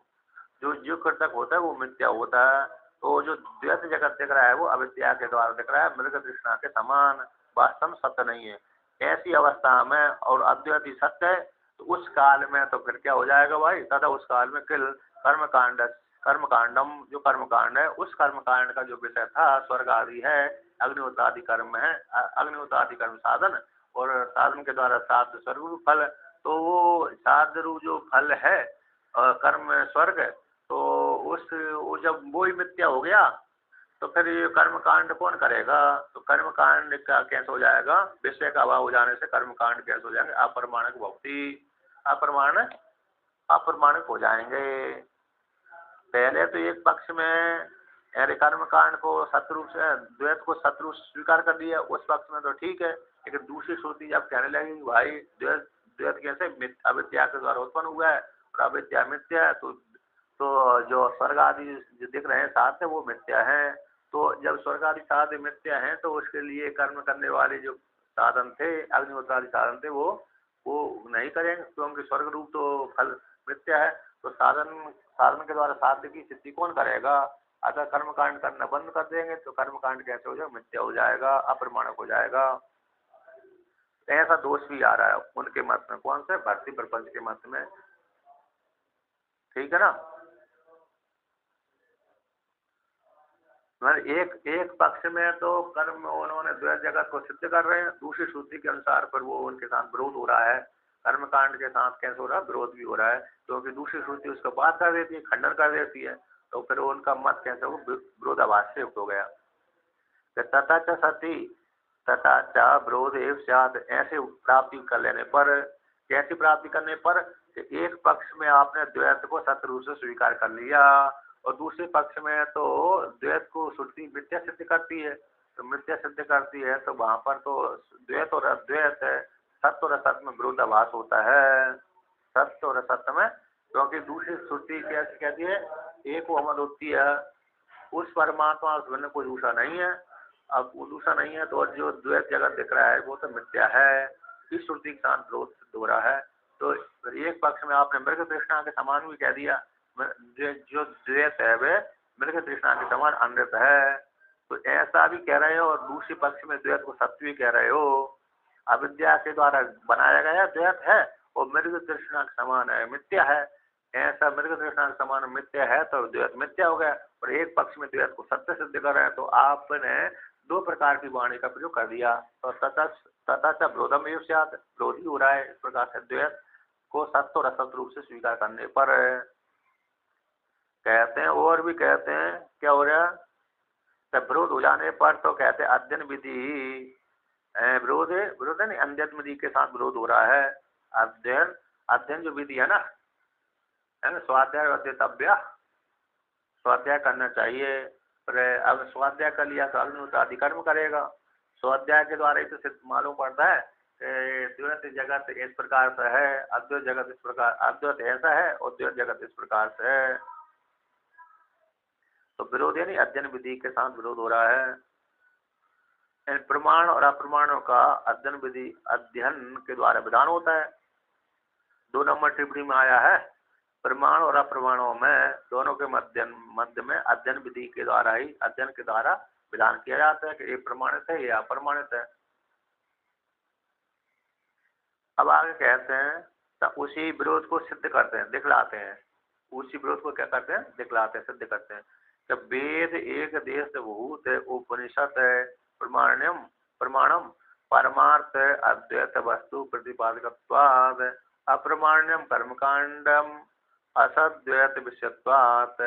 A: जो कृतक होता है वो मिथ्या होता है, तो जो द्वैत जगत दिख रहा है वो अविद्या के द्वारा दिख रहा है, मृग तृष्णा के समान, वास्तव में सत्य नहीं है। ऐसी अवस्था में और अद्वैत ही सत्य है, तो उस काल में तो फिर क्या हो जाएगा भाई? तथा उस काल में किल कर्म कांडम, जो कर्म कांड है उस कर्म कांड का जो विषय था स्वर्ग आदि है, अग्निहोत्र आदि कर्म है, अग्निहोत्र आदि कर्म साधन, और साधन के द्वारा साध स्वर्ग फल, तो वो साध रूप जो फल है कर्म स्वर्ग, तो वो जब वो ही मिथ्या हो गया तो फिर ये कर्म कांड कौन करेगा? तो कर्म कांड का कैसे हो जाएगा? विषय का अभाव हो जाने से कर्म कांड कैसे हो जाएंगे? अप्रमाणिक भक्ति, अप्रमाणिक हो जाएंगे। पहले तो एक पक्ष में अरे कर्म कांड को सत्य रूप से द्वैत को सत्य रूप से स्वीकार कर दिया, उस पक्ष में तो ठीक है, लेकिन दूसरी श्रुति जब कहने लगी भाई द्वैत कैसे अविद्या के द्वारा उत्पन्न हुआ है और अविद्या मिथ्या है, तो जो स्वर्ग आदि जो दिख रहे हैं साथ है वो मिथ्या है। तो जब स्वर्ग आदि साधन मिथ्या हैं तो उसके लिए कर्म करने वाले जो साधन थे, अग्निहोत्र आदि साधन थे, वो नहीं करेंगे, क्योंकि स्वर्ग रूप तो फल मिथ्या है। तो साधन के द्वारा साध्य की सिद्धि कौन करेगा? अगर कर्म कांड करना बंद कर देंगे तो कर्म कांड कैसे हो जाएगा? मिथ्या हो जाएगा, अप्रमाणिक हो जाएगा। ऐसा दोष भी आ रहा है उनके मत में। कौन से? भक्ति प्रपंच के मत में। ठीक है ना? एक पक्ष में तो कर्म उन्होंने द्वैत जगत को सिद्ध कर रहे हैं, दूसरी श्रुति के अनुसार पर वो उनके साथ विरोध हो रहा है। कर्म कांड के साथ कैसे हो रहा है? विरोध भी हो रहा है, क्योंकि दूसरी श्रुति उसको बात कर देती है, खंडन कर देती है, तो फिर उनका मत कैसे हो? विरोधाभास से युक्त हो गया। तथा च सती तथा च विरोध एव स्यात्, ऐसे प्राप्ति कर लेने पर, कैसी प्राप्ति करने पर? एक पक्ष में आपने द्वैत को सत्य रूप से स्वीकार कर लिया और दूसरे पक्ष में तो द्वैत को श्रुति मिथ्या सिद्ध करती है, तो मिथ्या सिद्ध करती है तो वहां पर तो द्वैत और अद्वैत है, सत्य और असत्य में विरोधाभास होता है। सत्य और असत्य में, क्योंकि दूसरी श्रुति कैसे कहती है? एक वो अमर होती है, उस परमात्मा भिन्न कोई दूसरा नहीं है। अब वो दूसरा नहीं है तो जो द्वैत जगत दिख रहा है वो तो मिथ्या है, इस श्रुति के साथ विरोध सिद्ध हो रहा है। तो एक पक्ष में आपने मृग तृष्णा के समान भी कह दिया, जो द्वैत है वे मृग तृष्णा के समान अमृत है, तो ऐसा भी कह रहे हो, और दूसरे पक्ष में द्वैत को सत्य भी कह रहे हो। अविद्या के द्वारा बनाया गया द्वैत है और मृग तृष्णा के समान है, मिथ्या है। ऐसा मृग तृष्णा के समान मिथ्या है तो द्वैत मिथ्या हो गया, और एक पक्ष में द्वैत को सत्य सिद्ध कर रहे हैं, तो आपने दो प्रकार की वाणी का प्रयोग कर दिया। तो तथा विरोधम एव स्यात्, विरोधी हो रहा है इस प्रकार से द्वैत को सत्य और असत्य रूप से स्वीकार करने पर। कहते हैं और भी कहते हैं क्या हो रहा है? तो विरोध हो जाने पर तो कहते हैं अध्ययन विधि विरोध विरोध है नहीं, अध्ययन विधि के साथ विरोध हो रहा है। अध्ययन अध्ययन जो विधि है ना स्वाध्याय अध्येतव्य, स्वाध्याय करना चाहिए। पर अब स्वाध्याय कर लिया तो अग्नि तो अधिकर्म करेगा। स्वाध्याय के द्वारा ही तो सिर्फ मालूम पड़ता है कि द्वैत जगत इस प्रकार से है, अद्वैत जगत इस प्रकार, अद्वैत ऐसा है और द्वैत जगत इस प्रकार से है। तो विरोध यानी अध्ययन विधि के साथ विरोध हो रहा है। प्रमाण और अप्रमाणों का अध्ययन विधि अध्ययन के द्वारा विधान होता है। 2 नंबर टिप्पणी में आया है प्रमाण और अप्रमाणों में दोनों के मध्य में अध्ययन विधि के द्वारा ही, अध्ययन के द्वारा विधान किया जाता है कि ये प्रमाणित है, ये अप्रमाणित है। अब आगे कहते हैं तो उसी विरोध को सिद्ध करते हैं, दिखलाते हैं। उसी विरोध को क्या करते हैं? दिखलाते हैं, सिद्ध करते हैं कि वेद एक देश भूत उपनिषद प्रमाण्यम प्रमाणम परमार्थ अद्वैत वस्तु प्रतिपादकत्वाद अप्रमाण्यम कर्मकांडम असद्वैत विषयत्वात्।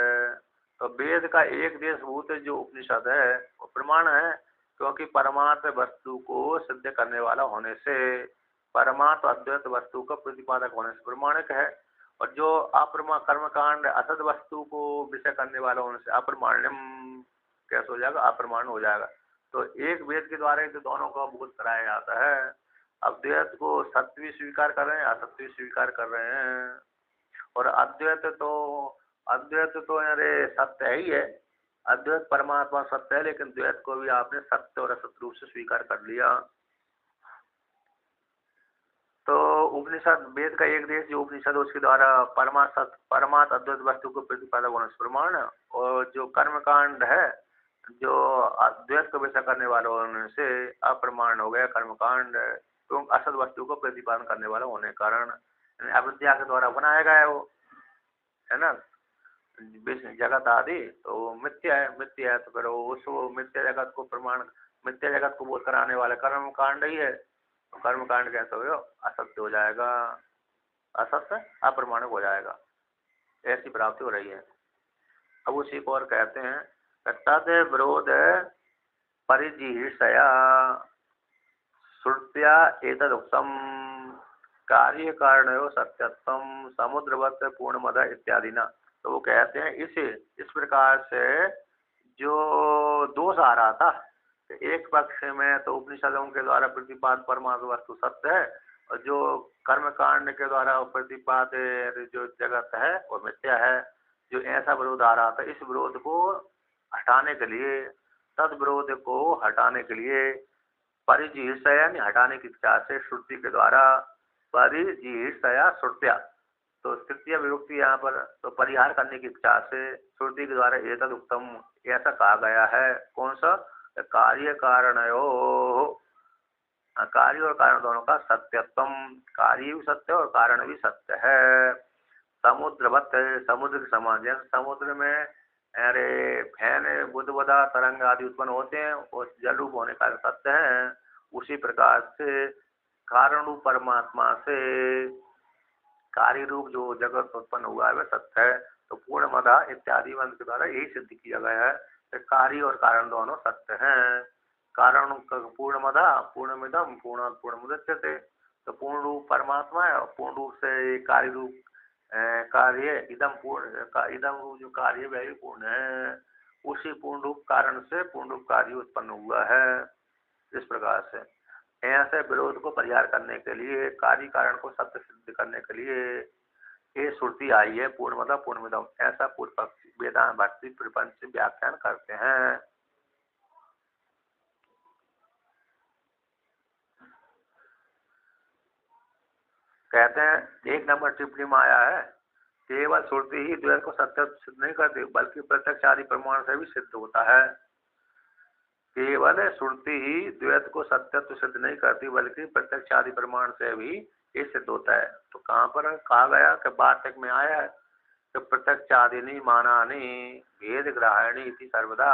A: तो वेद का एक देश भूत जो उपनिषद है वो प्रमाण है, क्योंकि परमार्थ वस्तु को सिद्ध करने वाला होने से, परमार्थ अद्वैत वस्तु का प्रतिपादक होने से प्रमाणिक है। और जो अप्रमा कर्मकांड असद वस्तु को विषय करने वाला होने से अप्रमाण्यम कैसे हो जाएगा? अप्रमाण हो जाएगा। तो एक वेद के द्वारा ही तो दोनों का बोध कराया जाता है। अद्वैत को सत्य भी स्वीकार कर रहे हैं, असत्य भी स्वीकार कर रहे हैं। और अद्वैत तो अरे सत्य ही है, अद्वैत परमात्मा सत्य है, लेकिन द्वैत को भी आपने सत्य और असत्य रूप से स्वीकार कर लिया। तो उपनिषद वेद का एक देश जो उपनिषद उसके द्वारा परमात्मा अद्वैत वस्तु को प्रतिपादक होने से प्रमाण, और जो कर्मकांड है जो अद्वैत को विषय करने वाला होने से अप्रमाण हो गया कर्मकांड, तो असद वस्तु को प्रतिपादन करने वाला होने के कारण अविद्या के द्वारा बनाया गया है वो, है ना, जगत आदि तो मिथ्या है, मिथ्या है तो फिर उस मिथ्या जगत को प्रमाण, मिथ्या जगत को बोध कराने वाला कर्मकांड ही है। तो कर्मकांड कैसे हो? असत्य हो जाएगा, असत्य अप्रमाणिक हो जाएगा, ऐसी प्राप्ति हो रही है। अब उसी को और कहते हैं तद विरोध परिजिहिषया श्रुत्या एतदुक्तम कार्य कारणयो सत्यत्वम समुद्रवत पूर्णमद इत्यादि ना। तो वो कहते हैं इस प्रकार से जो दोष आ रहा था, एक पक्ष में तो उपनिषदों के द्वारा प्रतिपाद परमात्मा वस्तु सत्य है, और जो कर्मकांड के द्वारा प्रतिपाद जो जगत है वो मिथ्या है। जो ऐसा विरोध आ रहा था, इस विरोध को हटाने के लिए, तद विरोध को हटाने के लिए परिजिहिषया हटाने की इच्छा से श्रुति के द्वारा, परिजिहिषया श्रुत्या, तो तृतीय विभक्ति यहाँ पर, तो परिहार करने की इच्छा से श्रुति के द्वारा एतद उत्तम ऐसा कहा गया है। कौन सा? कार्य कारणयो, कार्य और कारण दोनों का सत्यत्वम, कार्य भी सत्य और कारण भी सत्य है। समुद्रवत, समुद्र के समान, जैसे समुद्र में अरे फैन बुद्धबदा तरंग आदि उत्पन्न होते हैं और जल रूप होने का सत्य है, उसी प्रकार से कारण रूप परमात्मा से कार्य रूप जो जगत उत्पन्न हुआ है वह सत्य है। तो पूर्णमदा इत्यादि मंत्र के द्वारा यही सिद्ध किया गया है कि कार्य और कारण दोनों सत्य हैं। कारण पूर्णमदा पूर्णमिदम पूर्णात् पूर्णमुदच्यते, तो पूर्ण रूप परमात्मा है और पूर्ण रूप से कार्य रूप कार्य इदम पूर्ण, इदम रूप जो कार्य वह भी पूर्ण है। उसी पूर्ण रूप कारण से पूर्ण रूप कार्य उत्पन्न हुआ है। इस प्रकार से ऐसे विरोध को परिहार करने के लिए, कार्य कारण को सत्य सिद्ध करने के लिए ये श्रुति आई है पूर्णमदा पूर्णमिदम, ऐसा पूर्व पक्षी वेदांत भक्ति प्रपंच से व्याख्यान करते हैं। कहते हैं 1 नंबर टिप्पणी में आया है केवल श्रुति ही द्वैत को सत्य सिद्ध नहीं करती, बल्कि प्रत्यक्ष आदि प्रमाण से भी सिद्ध होता है। केवल श्रुति ही द्वैत को सत्यत्व सिद्ध नहीं करती, बल्कि प्रत्यक्ष आदि प्रमाण से भी ये सिद्ध होता है। तो कहाँ पर कहा गया कि वार्तिक में आया है कि प्रत्यक्ष आदि नहीं मानानी भेद ग्रहणी इति सर्वदा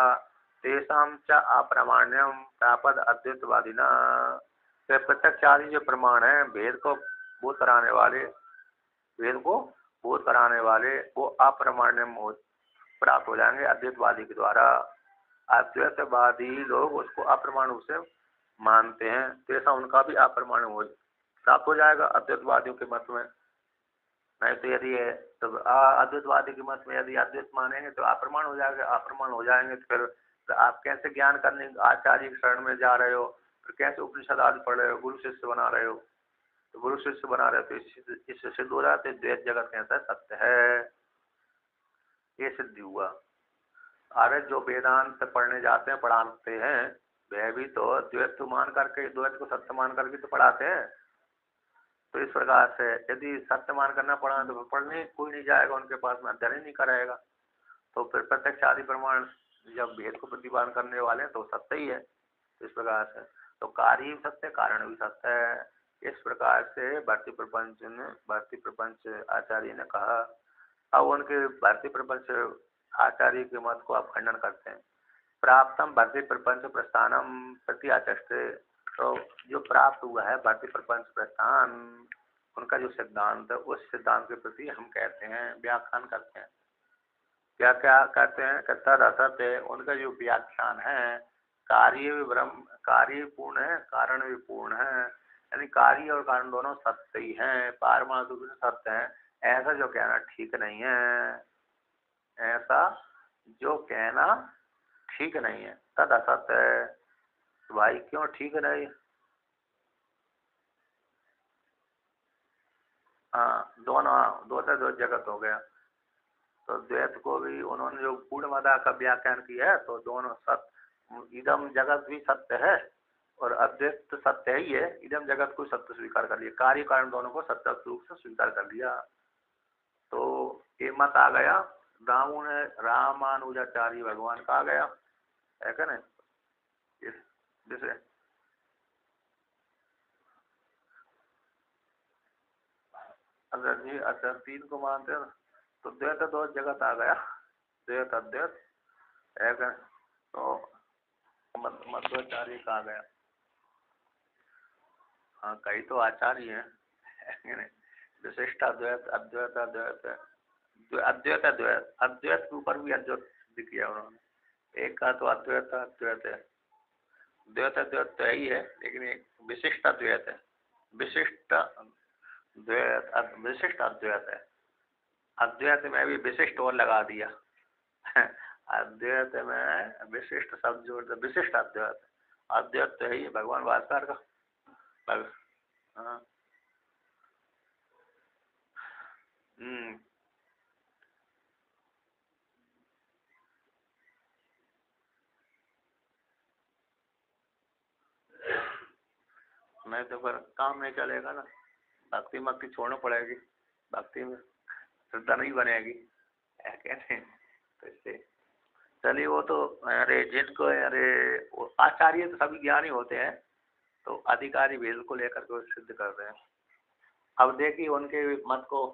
A: तेषां च अप्रामाण्यम प्रापद अद्वैतवादिना। प्रत्यक्ष आदि जो प्रमाण है भेद को बोध कराने वाले, वेद को बोध कराने वाले वो अप्रमाण्यम प्राप्त हो जाएंगे अद्वैतवादी के द्वारा। अद्वैतवादी लोग उसको अप्रमाणु से मानते हैं, तो ऐसा उनका भी अप्रमाणु हो प्राप्त हो जाएगा अद्वैतवादियों के मत में। नहीं तो यदि है तो अद्वैतवादी के मत में यदि अद्वैत मानेंगे तो अप्रमाण हो जाएगा, अप्रमाण हो जाएंगे तो फिर तो आप कैसे ज्ञान करने आचार्य के शरण में जा रहे हो, फिर कैसे उपनिषद आदि पढ़ रहे हो, गुरु शिष्य बना रहे हो, तो गुरु शिष्य बना रहे हो तो इससे सिद्ध हो जाते द्वैत जगत कैसा सत्य है, ये सिद्ध हुआ। अरे जो वेदांत पढ़ने जाते हैं पढ़ाते हैं वह भी तो द्वैत मान करके, द्वैत को सत्य मान करके तो पढ़ाते हैं। तो इस प्रकार से यदि सत्य मान करना पड़ा तो पढ़ने कोई नहीं जाएगा उनके पास में, अध्ययन ही नहीं करेगा। तो फिर प्रत्यक्ष आदि प्रमाण जब भेद को प्रतिपादन करने वाले हैं तो सत्य ही है। इस प्रकार से तो कार्य भी सत्य, कारण भी सत्य है। इस प्रकार से भारतीय प्रपंच आचार्य ने कहा। अब उनके भारतीय प्रपंच आचार्य के मत को आप खंडन करते हैं। प्राप्तम भारतीय प्रपंच प्रस्थानम प्रति आचष्टे, तो जो प्राप्त हुआ है भारतीय प्रपंच प्रस्थान उनका जो सिद्धांत है उस सिद्धांत के प्रति हम कहते हैं, व्याख्यान करते हैं। क्या क्या कहते हैं कि तद असत है, उनका जो व्याख्यान है कार्य भी ब्रह्म, कार्य भी पूर्ण है, कारण भी पूर्ण है, यानी कार्य और कारण दोनों सत्य ही हैं, पारमाणु भी सत्य है। ऐसा जो कहना ठीक नहीं है, ऐसा जो कहना ठीक नहीं है, तद असत है। तो भाई क्यों ठीक नहीं? हाँ दोनों, दो से दो जगत हो गया। तो द्वैत को भी उन्होंने जो पूर्णमदा का व्याख्यान किया है तो दोनों सत्य, इदम जगत भी सत्य है और अद्वैत सत्य ही है। इदम जगत को सत्य स्वीकार कर लिया, कार्य कारण दोनों को सत्य रूप से स्वीकार कर लिया। तो ये मत आ गया रामानुजाचार्य भगवान का आ गया है क्या नहीं? जैसे अगर जी अच्छा तीन को मानते हैं तो द्वैत दो जगत आ गया, द्वैत अद्वैत एक, तो मध्वाचार्य का आ गया। हाँ कई तो आचार्य हैं विशिष्ट अद्वैत, अद्वैत अद्वैत, अद्वैत अद्वैत, अद्वैत के ऊपर भी अद्वैत किया उन्होंने। एक का तो अद्वैत अद्वैत है, द्वैत अद्वैत तो ही है, लेकिन एक विशिष्ट अद्वैत है, विशिष्ट द्वैत, विशिष्ट अद्वैत है। अद्वैत में भी विशिष्ट और लगा दिया अद्वैत में विशिष्ट शब्द जोड़ दे, विशिष्ट अद्वैत। अद्वैत तो है ही भगवान भास्कर का। हाँ नहीं तो फिर काम नहीं चलेगा ना, भक्ति मक्ति छोड़ना पड़ेगी, भक्ति में श्रद्धा नहीं बनेगी है क्या नहीं? तो इससे चलिए वो तो अरे जिनको अरे आचार्य तो सभी ज्ञानी होते हैं, तो अधिकारी भेद को लेकर के सिद्ध कर रहे हैं। अब देखिए उनके मत को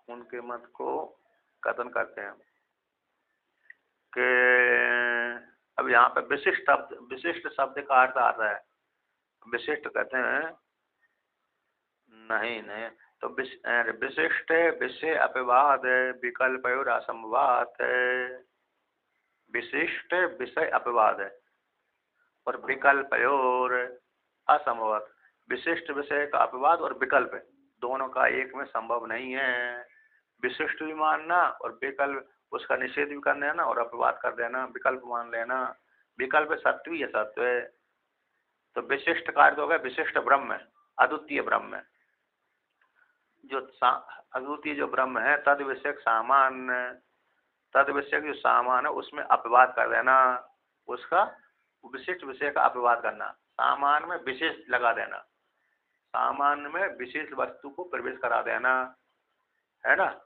A: उनके मत को कथन करते हैं कि अब यहाँ पे विशिष्ट शब्द का अर्थ आ रहा है। विशिष्ट कहते हैं नहीं नहीं, तो विशिष्ट विषय अपवाद विकल्प और असंवाद, विशिष्ट विषय अपवाद है और विकल्प और असंभव। विशिष्ट विषय का अपवाद और विकल्प दोनों का एक में संभव नहीं है। विशिष्ट भी मानना और विकल्प उसका निषेध भी कर देना और अपवाद कर देना, विकल्प मान लेना। विकल्प सत्य ही सत्य है। तो विशिष्ट का अर्थ हो गया विशिष्ट ब्रह्म, अद्वितीय ब्रह्म, जो अद्वितीय जो ब्रह्म है तद विषयक सामान्य, तद विषयक जो सामान है उसमें अपवाद कर देना, उसका विशिष्ट विषय का अपवाद करना, सामान में विशेष लगा देना, सामान में विशेष वस्तु को प्रवेश करा देना, है ना।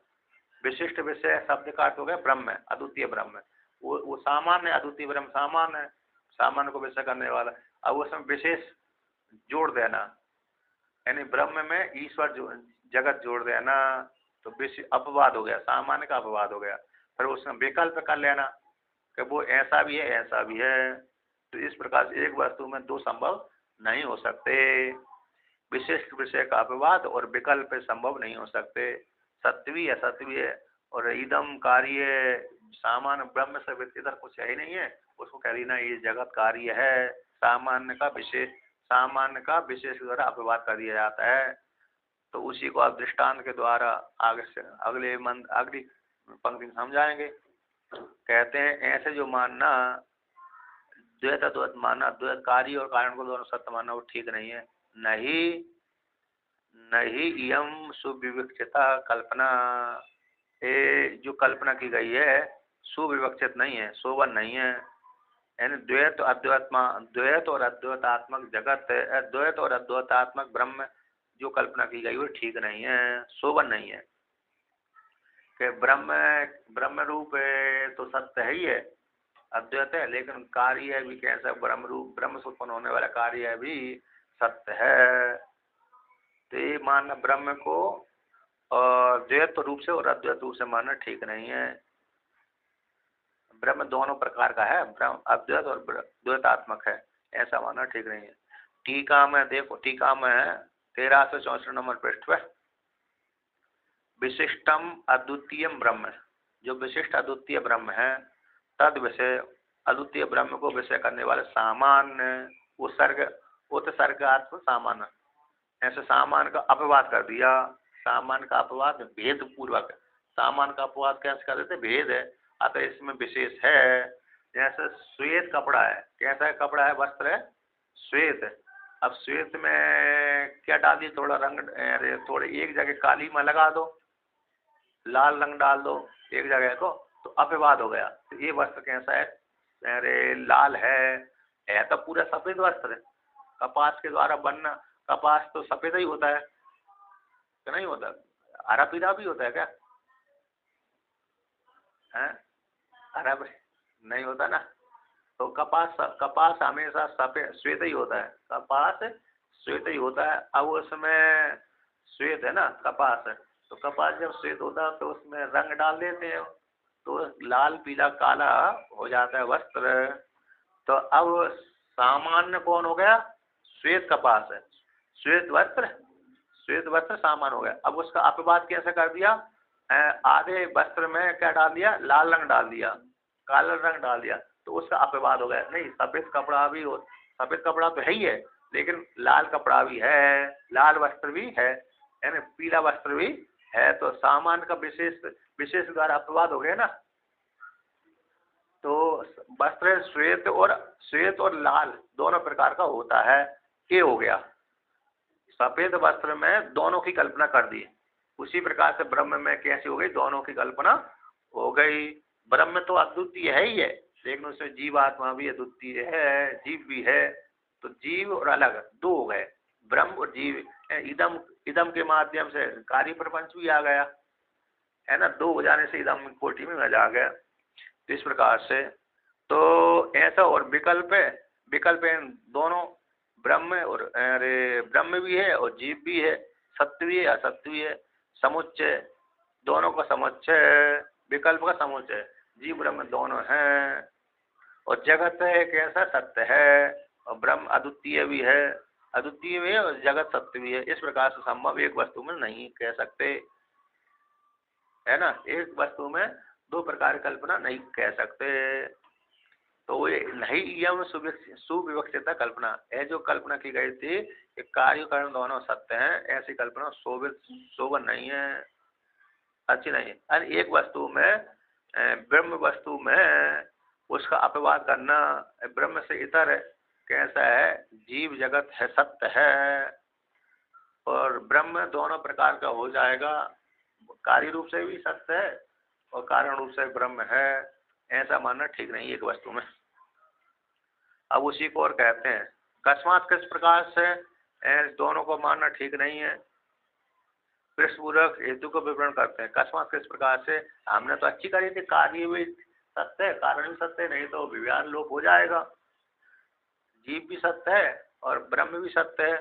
A: विशिष्ट विषय शब्द का अर्थ हो गया ब्रह्म, अद्वितीय ब्रह्म। वो सामान्य अद्वितीय ब्रह्म सामान्य है, सामान्य को विषय करने वाला। अब उसमें विशेष जोड़ देना, यानी ब्रह्म में ईश्वर जगत जोड़ देना, तो अपवाद हो गया, सामान्य का अपवाद हो गया। फिर उसमें विकल्प कर लेना कि वो ऐसा भी है ऐसा भी है। तो इस प्रकार से एक वस्तु में दो संभव नहीं हो सकते। विशिष्ट विषय का अपवाद और विकल्प संभव नहीं हो सकते। सत्य भी असत्य भी है। और इदम कार्य सामान्य ब्रह्म से इधर कुछ है ही नहीं है, उसको कह देना ये जगत कार्य है। सामान्य का विशेष द्वारा अपवाद कर दिया जाता है। तो उसी को आप दृष्टांत के द्वारा आगे से अगली पंक्ति में समझाएंगे। कहते हैं ऐसे जो मानना द्वैत अद्वैत मानना, द्वैत कार्य और कारण को दोनों सत्य मानना, वो ठीक नहीं है। नहीं इयम सुविवक्षिता कल्पना, ये जो कल्पना की गई है सुविवक्षित नहीं है, शोभन नहीं है। यानी द्वैत और अद्वैतात्मक जगत, द्वैत और अद्वैतात्मक ब्रह्म जो कल्पना की गई वो ठीक नहीं है, शोभन नहीं है। कि ब्रह्म रूप तो सत्य है ही है, अद्वैत है, लेकिन कार्य भी कैसा ब्रह्म से उत्पन्न होने वाला कार्य भी सत्य है। तो ये मानना ब्रह्म को और द्वैत रूप से और अद्वैत रूप से मानना ठीक नहीं है। ब्रह्म दोनों प्रकार का है, ब्रह्म अद्वैत और द्वैतात्मक है, ऐसा मानना ठीक नहीं है। टीका में देखो, टीका में 1364 नंबर पृष्ठ पे विशिष्टम अद्वितीयम ब्रह्म, जो विशिष्ट अद्वितीय ब्रह्म है, तद विषय अद्वितीय ब्रह्म को विषय करने वाले सामान्य उत्सर्गात्मक सामान्य, ऐसे सामान्य का अपवाद कर दिया। सामान्य का अपवाद भेद पूर्वक, सामान्य का अपवाद कैसे कर देते, भेद है, अतः इसमें विशेष है। जैसे श्वेत कपड़ा है, कैसा है कपड़ा है, वस्त्र है श्वेत। अब श्वेत में क्या डाल दिए, थोड़ा रंग, अरे थोड़े एक जगह काली में लगा दो, लाल रंग डाल दो एक जगह को, तो अपवाद हो गया। तो ये वस्त्र कैसा है, अरे लाल है तो पूरा सफेद वस्त्र है। कपास के द्वारा बनना, कपास तो सफेद ही होता है कि नहीं होता, हरा पीला भी होता है क्या, है हरा नहीं होता ना। तो कपास हमेशा सफेद श्वेत ही होता है, कपास श्वेत ही होता है। अब उसमें श्वेत है ना, कपास है, तो कपास जब श्वेत होता है तो उसमें रंग डाल देते हैं, तो लाल पीला काला हो जाता है वस्त्र। तो अब सामान्य कौन हो गया, श्वेत कपास है, श्वेत वस्त्र सामान्य हो गया। अब उसका अपवाद कैसे कर दिया, आधे वस्त्र में क्या डाल दिया, लाल रंग डाल दिया, काला रंग डाल दिया, तो उसका अपवाद हो गया। नहीं, सफेद कपड़ा तो है ही है, लेकिन लाल कपड़ा भी है, लाल वस्त्र भी है, यानी पीला वस्त्र भी है, तो सामान्य का विशेष द्वारा अपवाद हो गया ना। तो वस्त्र श्वेत और लाल दोनों प्रकार का होता है, ये हो गया। सफेद वस्त्र में दोनों की कल्पना कर दी। उसी प्रकार से ब्रह्म में कैसी हो गई, दोनों की कल्पना हो गई। ब्रह्म तो अद्वितीय है ही है, लेकिन उसमें जीवात्मा भी अद्वितीय है, जीव भी है। तो जीव और अलग दो हो गए, ब्रह्म और जीव। इदम के माध्यम से कार्य प्रपंच भी आ गया है ना, दो हो जाने से इदम कोटि में आ गया। तो इस प्रकार से तो ऐसा, और विकल्प है दोनों, ब्रह्म भी है और जीव भी है, सत्य भी है असत्य भी है, समुच्चय दोनों का समुच्चय, विकल्प का समुच्चय, जीव ब्रह्म दोनों हैं। और जगत है कैसा, सत्य है, और ब्रह्म अद्वितीय भी है और जगत सत्य भी है। इस प्रकार से संभव एक वस्तु में नहीं कह सकते, है ना, एक वस्तु में दो प्रकार की कल्पना नहीं कह सकते। तो ये नहीं यम सुविवक्षिता कल्पना है, जो कल्पना की गई थी कि कार्य कारण दोनों सत्य हैं, ऐसी कल्पना शोभन नहीं है, अच्छी नहीं है। और एक वस्तु में, ब्रह्म वस्तु में उसका अपवाद करना, ब्रह्म से इतर कैसा है, जीव जगत है, सत्य है, और ब्रह्म दोनों प्रकार का हो जाएगा, कार्य रूप से भी सत्य है और कारण रूप से ब्रह्म है, ऐसा मानना ठीक नहीं एक वस्तु में। अब उसी को और कहते हैं, अकस्मात किस प्रकार से दोनों को मानना ठीक नहीं है, पृष्ठपूर्वक हेतु को विवरण करते हैं। अकस्मात किस प्रकार से, हमने तो अच्छी करी थी, कार्य भी सत्य है कारण भी सत्य है, नहीं तो विज्ञान लोप हो जाएगा। जीव भी सत्य है और ब्रह्म भी सत्य है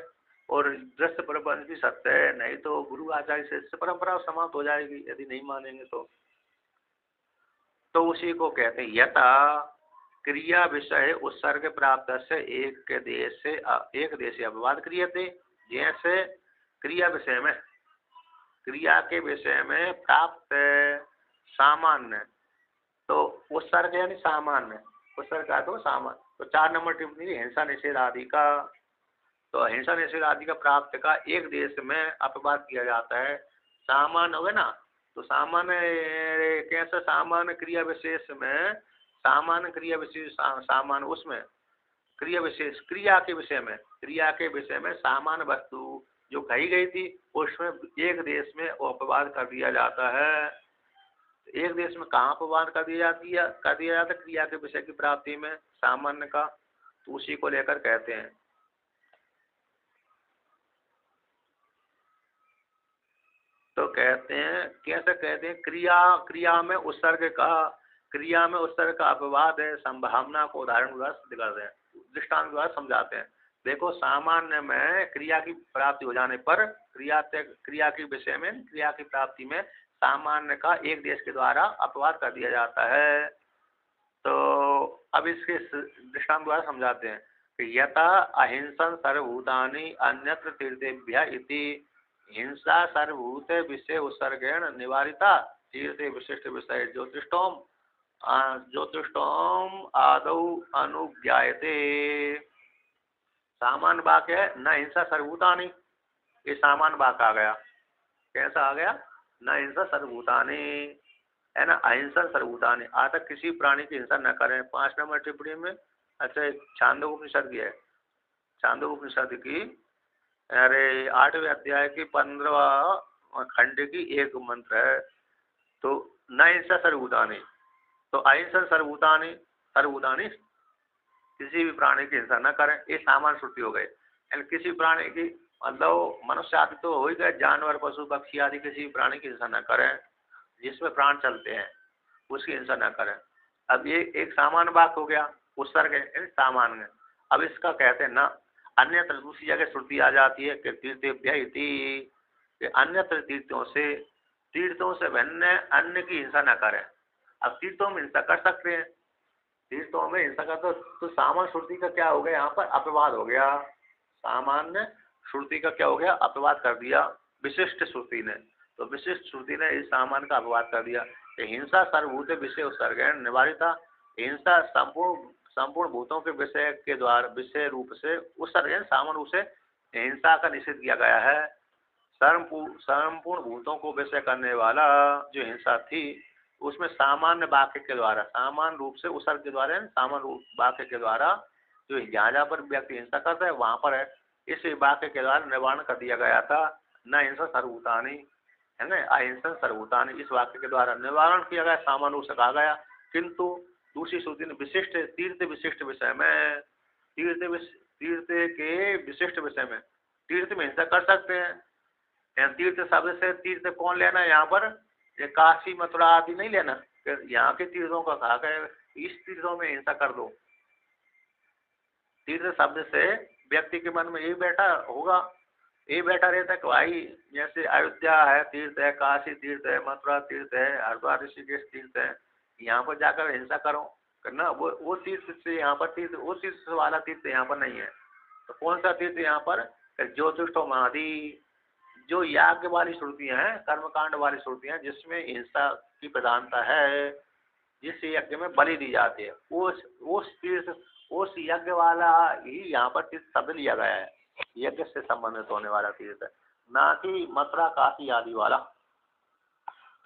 A: और दृश्य प्रपंच भी सत्य है, नहीं तो गुरु आचार्य से परंपरा समाप्त हो जाएगी यदि नहीं मानेंगे तो उसी को कहते हैं यथा क्रिया विषय उत्सर्ग प्राप्त से एक देश अपवाद क्रियते। जैसे क्रिया के विषय में प्राप्त सामान्य तो उत्सर्ग यानी सामान्य, उत्सर्ग का तो सामान्य। तो 4 नंबर टिप्पणी हिंसा निषेध आदि का। तो हिंसा निषेध आदि का प्राप्त का एक देश में अपवाद किया जाता है। सामान्य हो गया ना, तो सामान्य कैसे, सामान्य क्रिया विशेष में, सामान्य क्रिया विशेष सामान्य उसमें क्रिया विशेष, क्रिया के विषय में, क्रिया के विषय में सामान्य वस्तु जो कही गई थी उसमें एक देश में अपवाद कर दिया जाता है। एक देश में कहाँ अपवाद कर दिया जाती है, कर दिया जाता है क्रिया के विषय की प्राप्ति में सामान्य का, तो उसी को लेकर कहते हैं। तो कहते हैं, कैसे कहते हैं, क्रिया में उत्सर्ग का, क्रिया में उत्सर्ग का अपवाद है, संभावना को उदाहरण द्वारा दिखाते हैं, दृष्टांत द्वारा समझाते हैं। देखो सामान्य में क्रिया की प्राप्ति हो जाने पर क्रिया के विषय में, क्रिया की प्राप्ति में सामान्य का एक देश के द्वारा अपवाद कर दिया जाता है। तो अब इसके दृष्टांत द्वारा समझाते हैं कि यथा अहिंसन सर्वभूतानि अन्यत्र तीर्थेभ्य इति हिंसा सर्वभूत विषय उत्सर्गेण निवारिता तीर्थे विशिष्ट विषय ज्योतिष्टोम आदौ अनुज्ञायते। सामान्य वाक्य है न हिंसा सर्वभूतानि, ये सामान्य वाक्य आ गया। कैसा आ गया, न हिंसा सर्वभूतानि है ना, अहिंसा सर्वभूतानि, आज तक किसी प्राणी की हिंसा न करें। 5 नंबर टिप्पणी में अच्छा छांदोग्य उपनिषद की है, छांदोग्य उपनिषद की अरे 8वें अध्याय की 15वां खंड की एक मंत्र है। तो न हिंसा सर्वभूतानि, तो अहिंसा सर्वभूतानि, सर्वभूतानि किसी भी प्राणी की हिंसा न करें, ये सामान्य श्रुति हो गए। यानी किसी प्राणी की, मतलब मनुष्य आदि तो हो ही गए, जानवर पशु पक्षी आदि किसी भी प्राणी की हिंसा न करें, जिसमें प्राण चलते हैं उसकी हिंसा न करें। अब ये एक सामान्य वाक्य हो गया, उत्सर्ग है सामान्य। अब इसका कहते हैं ना, अन्यत्र दूसरी जगह श्रुति आ जाती है कि तीर्थेभ्य इति, अन्यत्र तीर्थों से भिन्न अन्य की हिंसा न करें। अब तीर्थों में हिंसा कर सकते हैं, तीर्थों में हिंसा का तो सामान्य श्रुति का क्या हो गया, यहाँ पर अपवाद हो गया। सामान्य श्रुति का क्या हो गया, अपवाद कर दिया विशिष्ट श्रुति ने। तो विशिष्ट श्रुति ने इस सामान्य का अपवाद कर दिया कि हिंसा सर्वभूत विषय उत्सर्गेण निवारिता, हिंसा संपूर्ण भूतों के विषय के द्वारा, विषय रूप से उत्सर्गेण सामान्य रूप से हिंसा का निषेध किया गया है। संपूर्ण भूतों को विषय करने वाला जो हिंसा थी उसमें सामान्य वाक्य के द्वारा, सामान्य रूप से उत्सर्ग के द्वारा, सामान्य रूप वाक्य के द्वारा जो जहाँ पर व्यक्ति हिंसा करता है वहां पर है, इस वाक्य के द्वारा निवारण कर दिया गया था। न हिंसा सर्वभूतानि है ना, अहिंसा सर्वभूतानि, इस वाक्य के द्वारा निवारण किया गया, सामान्य रूप से कहा गया। किंतु दूसरी श्रुति ने विशिष्ट तीर्थ विशिष्ट विषय में, तीर्थ के विशिष्ट विषय में, तीर्थ में हिंसा कर सकते हैं। तीर्थ शब्द से तीर्थ कौन लेना है यहाँ पर, ये काशी मथुरा आदि नहीं लेना, यहाँ के तीर्थों का कहा गया इस तीर्थों में हिंसा कर दो। तीर्थ शब्द से व्यक्ति के मन में यही बैठा होगा, यही बैठा रहता है कि भाई जैसे अयोध्या है तीर्थ है, काशी तीर्थ है, मथुरा तीर्थ है, हरिद्वार ऋषिकेश तीर्थ है, यहाँ पर जाकर हिंसा करो करना। वो तीर्थ से यहाँ पर तीर्थ, वो तीर्थ वाला तीर्थ यहाँ पर नहीं है। तो कौन सा तीर्थ यहाँ पर, ज्योतिष्ठोम आदि, जो याज्ञ वाली श्रुतियां हैं, कर्मकांड वाली श्रुतियां जिसमें हिंसा की प्रधानता है, जिस यज्ञ में बलि दी जाती है, उस तीर्थ, उस यज्ञ वाला ही यहाँ पर तीर्थ शब्द लिया गया है, यज्ञ से संबंधित होने वाला तीर्थ है, ना कि मथुरा काशी आदि वाला।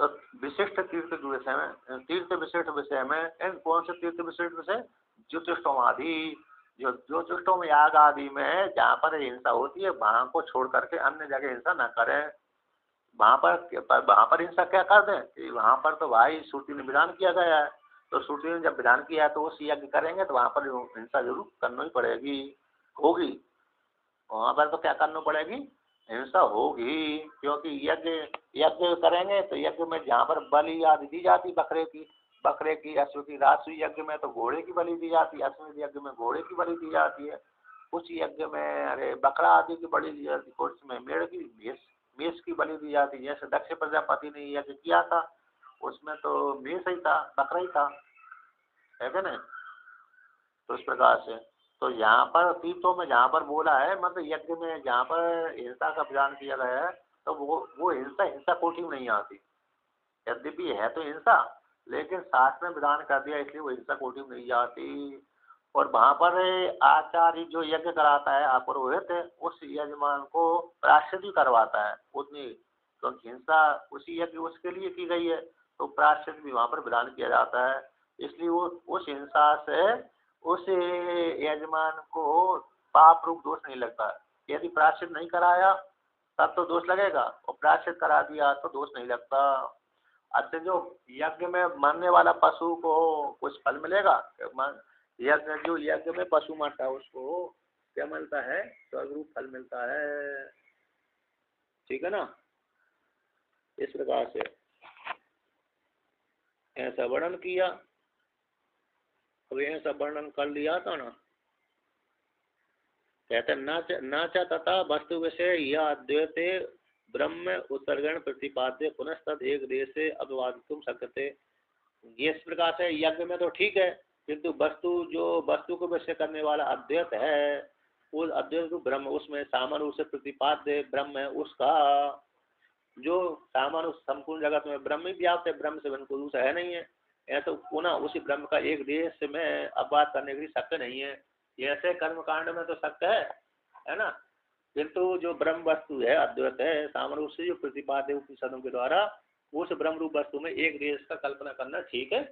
A: तो विशिष्ट तीर्थ के विषय में, तीर्थ विशिष्ट विषय में कौन से तीर्थ विशिष्ट विषय, ज्योतिष्ठोम आदि, जो ज्योतिष्ठोम याग आदि में जहाँ पर हिंसा होती है वहां को छोड़ करके अन्य जगह हिंसा न करें। वहां पर हिंसा क्या कर दें, वहां पर तो भाई श्रुति ने विधान किया गया है, तो श्रुति ने जब विधान किया है तो उस यज्ञ करेंगे तो वहां पर हिंसा जरूर करनी ही पड़ेगी, होगी। वहां पर तो क्या करनी पड़ेगी, हिंसा होगी, क्योंकि यज्ञ करेंगे तो यज्ञ में जहाँ पर बलि आदि दी जाती, बकरे की, अश्व की, राजसूय यज्ञ में तो घोड़े की बलि दी जाती है, अश्वमेध यज्ञ में घोड़े की बलि दी जाती है, कुछ यज्ञ में अरे बकरा आदि की बलि दी जाती, कुछ में मेढ़ की, मेष की बलि दी जाती। जैसे दक्ष प्रजापति ने यज्ञ किया था उसमें तो मेष ही था, बकरा ही था, है ना। तो इस प्रकार से तो यहाँ पर तीर्थों में जहाँ पर बोला है, मतलब यज्ञ में जहाँ पर हिंसा का विधान किया गया है, तो वो हिंसा कोटि में नहीं आती। यद्यपि है तो हिंसा, लेकिन शास्त्र में विधान कर दिया इसलिए वो हिंसा कोटि में नहीं जाती। और वहां पर आचार्य जो यज्ञ कराता है अपुरोहित, उस यजमान को प्रायश्चित भी करवाता है उतनी, क्योंकि हिंसा उसी यज्ञ उसके लिए की गई है, तो प्रायश्चित भी वहां पर विधान किया जाता है। इसलिए वो उस हिंसा से उस यजमान को पाप रूप दोष नहीं लगता। यदि प्रायश्चित नहीं कराया तब तो दोष लगेगा, और प्रायश्चित करा दिया तो दोष नहीं लगता। अच्छा, जो यज्ञ में मरने वाला पशु को कुछ फल मिलेगा? यज्ञ जो यज्ञ में पशु मरता है उसको क्या मिलता है? स्वर्ग रूप फल मिलता है। ठीक है ना? इस प्रकार से ऐसा वर्णन किया। अब ऐसा वर्णन कर लिया था ना, कहते न च तथा वस्तु विषय यह अद्वैते ब्रह्म उत्सर्गण प्रतिपाद्य पुनस्तद एक देशे अपवादितुम शक्यते। ये इस प्रकार से यज्ञ में तो ठीक है, किंतु वस्तु को विषय करने वाला अद्वैत है, उस अद्वैत को ब्रह्म, उसमें सामान्य रूप से प्रतिपाद्य ब्रह्म है, उसका जो सामान्य संपूर्ण जगत में ब्रह्म ही व्याप्त है, ब्रह्म से भिन्न कोई दूसरा है नहीं है। यह तो पुनः उसी ब्रह्म का एक देश में अपवाद करने की शक्य नहीं है। ऐसे कर्म कांड में तो शक्य है ना, किंतु जो ब्रह्म वस्तु है अद्वैत है, सामान्य रूप से जो प्रतिपाद्य उपनिषदों के द्वारा, उस ब्रह्म रूप वस्तु में एक देश का कल्पना करना ठीक है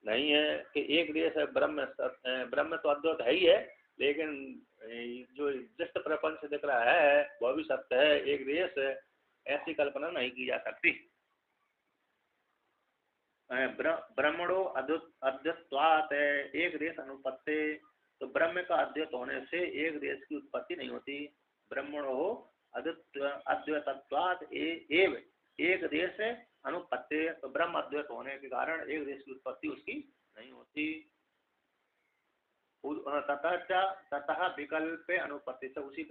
A: नहीं है। कि एक देश है, ब्रह्म तो अद्वैत है ही है, लेकिन जो दृष्ट प्रपंच दिख रहा है वह भी सत्य है, एक देश है, ऐसी कल्पना नहीं की जा सकती। ब्रह्मणो अद्वैत्वात् एक देश अनुपत्ति, तो ब्रह्म का अद्वैत होने से एक देश की उत्पत्ति नहीं होती। ब्रह्मणो अद्वैतत्वात् एव एक देश अनुपत्ति, तो ब्रह्म अद्वैत होने के कारण एक देश की उत्पत्ति उसकी नहीं होती। ततः विकल्प अनुपत्ति से, उसी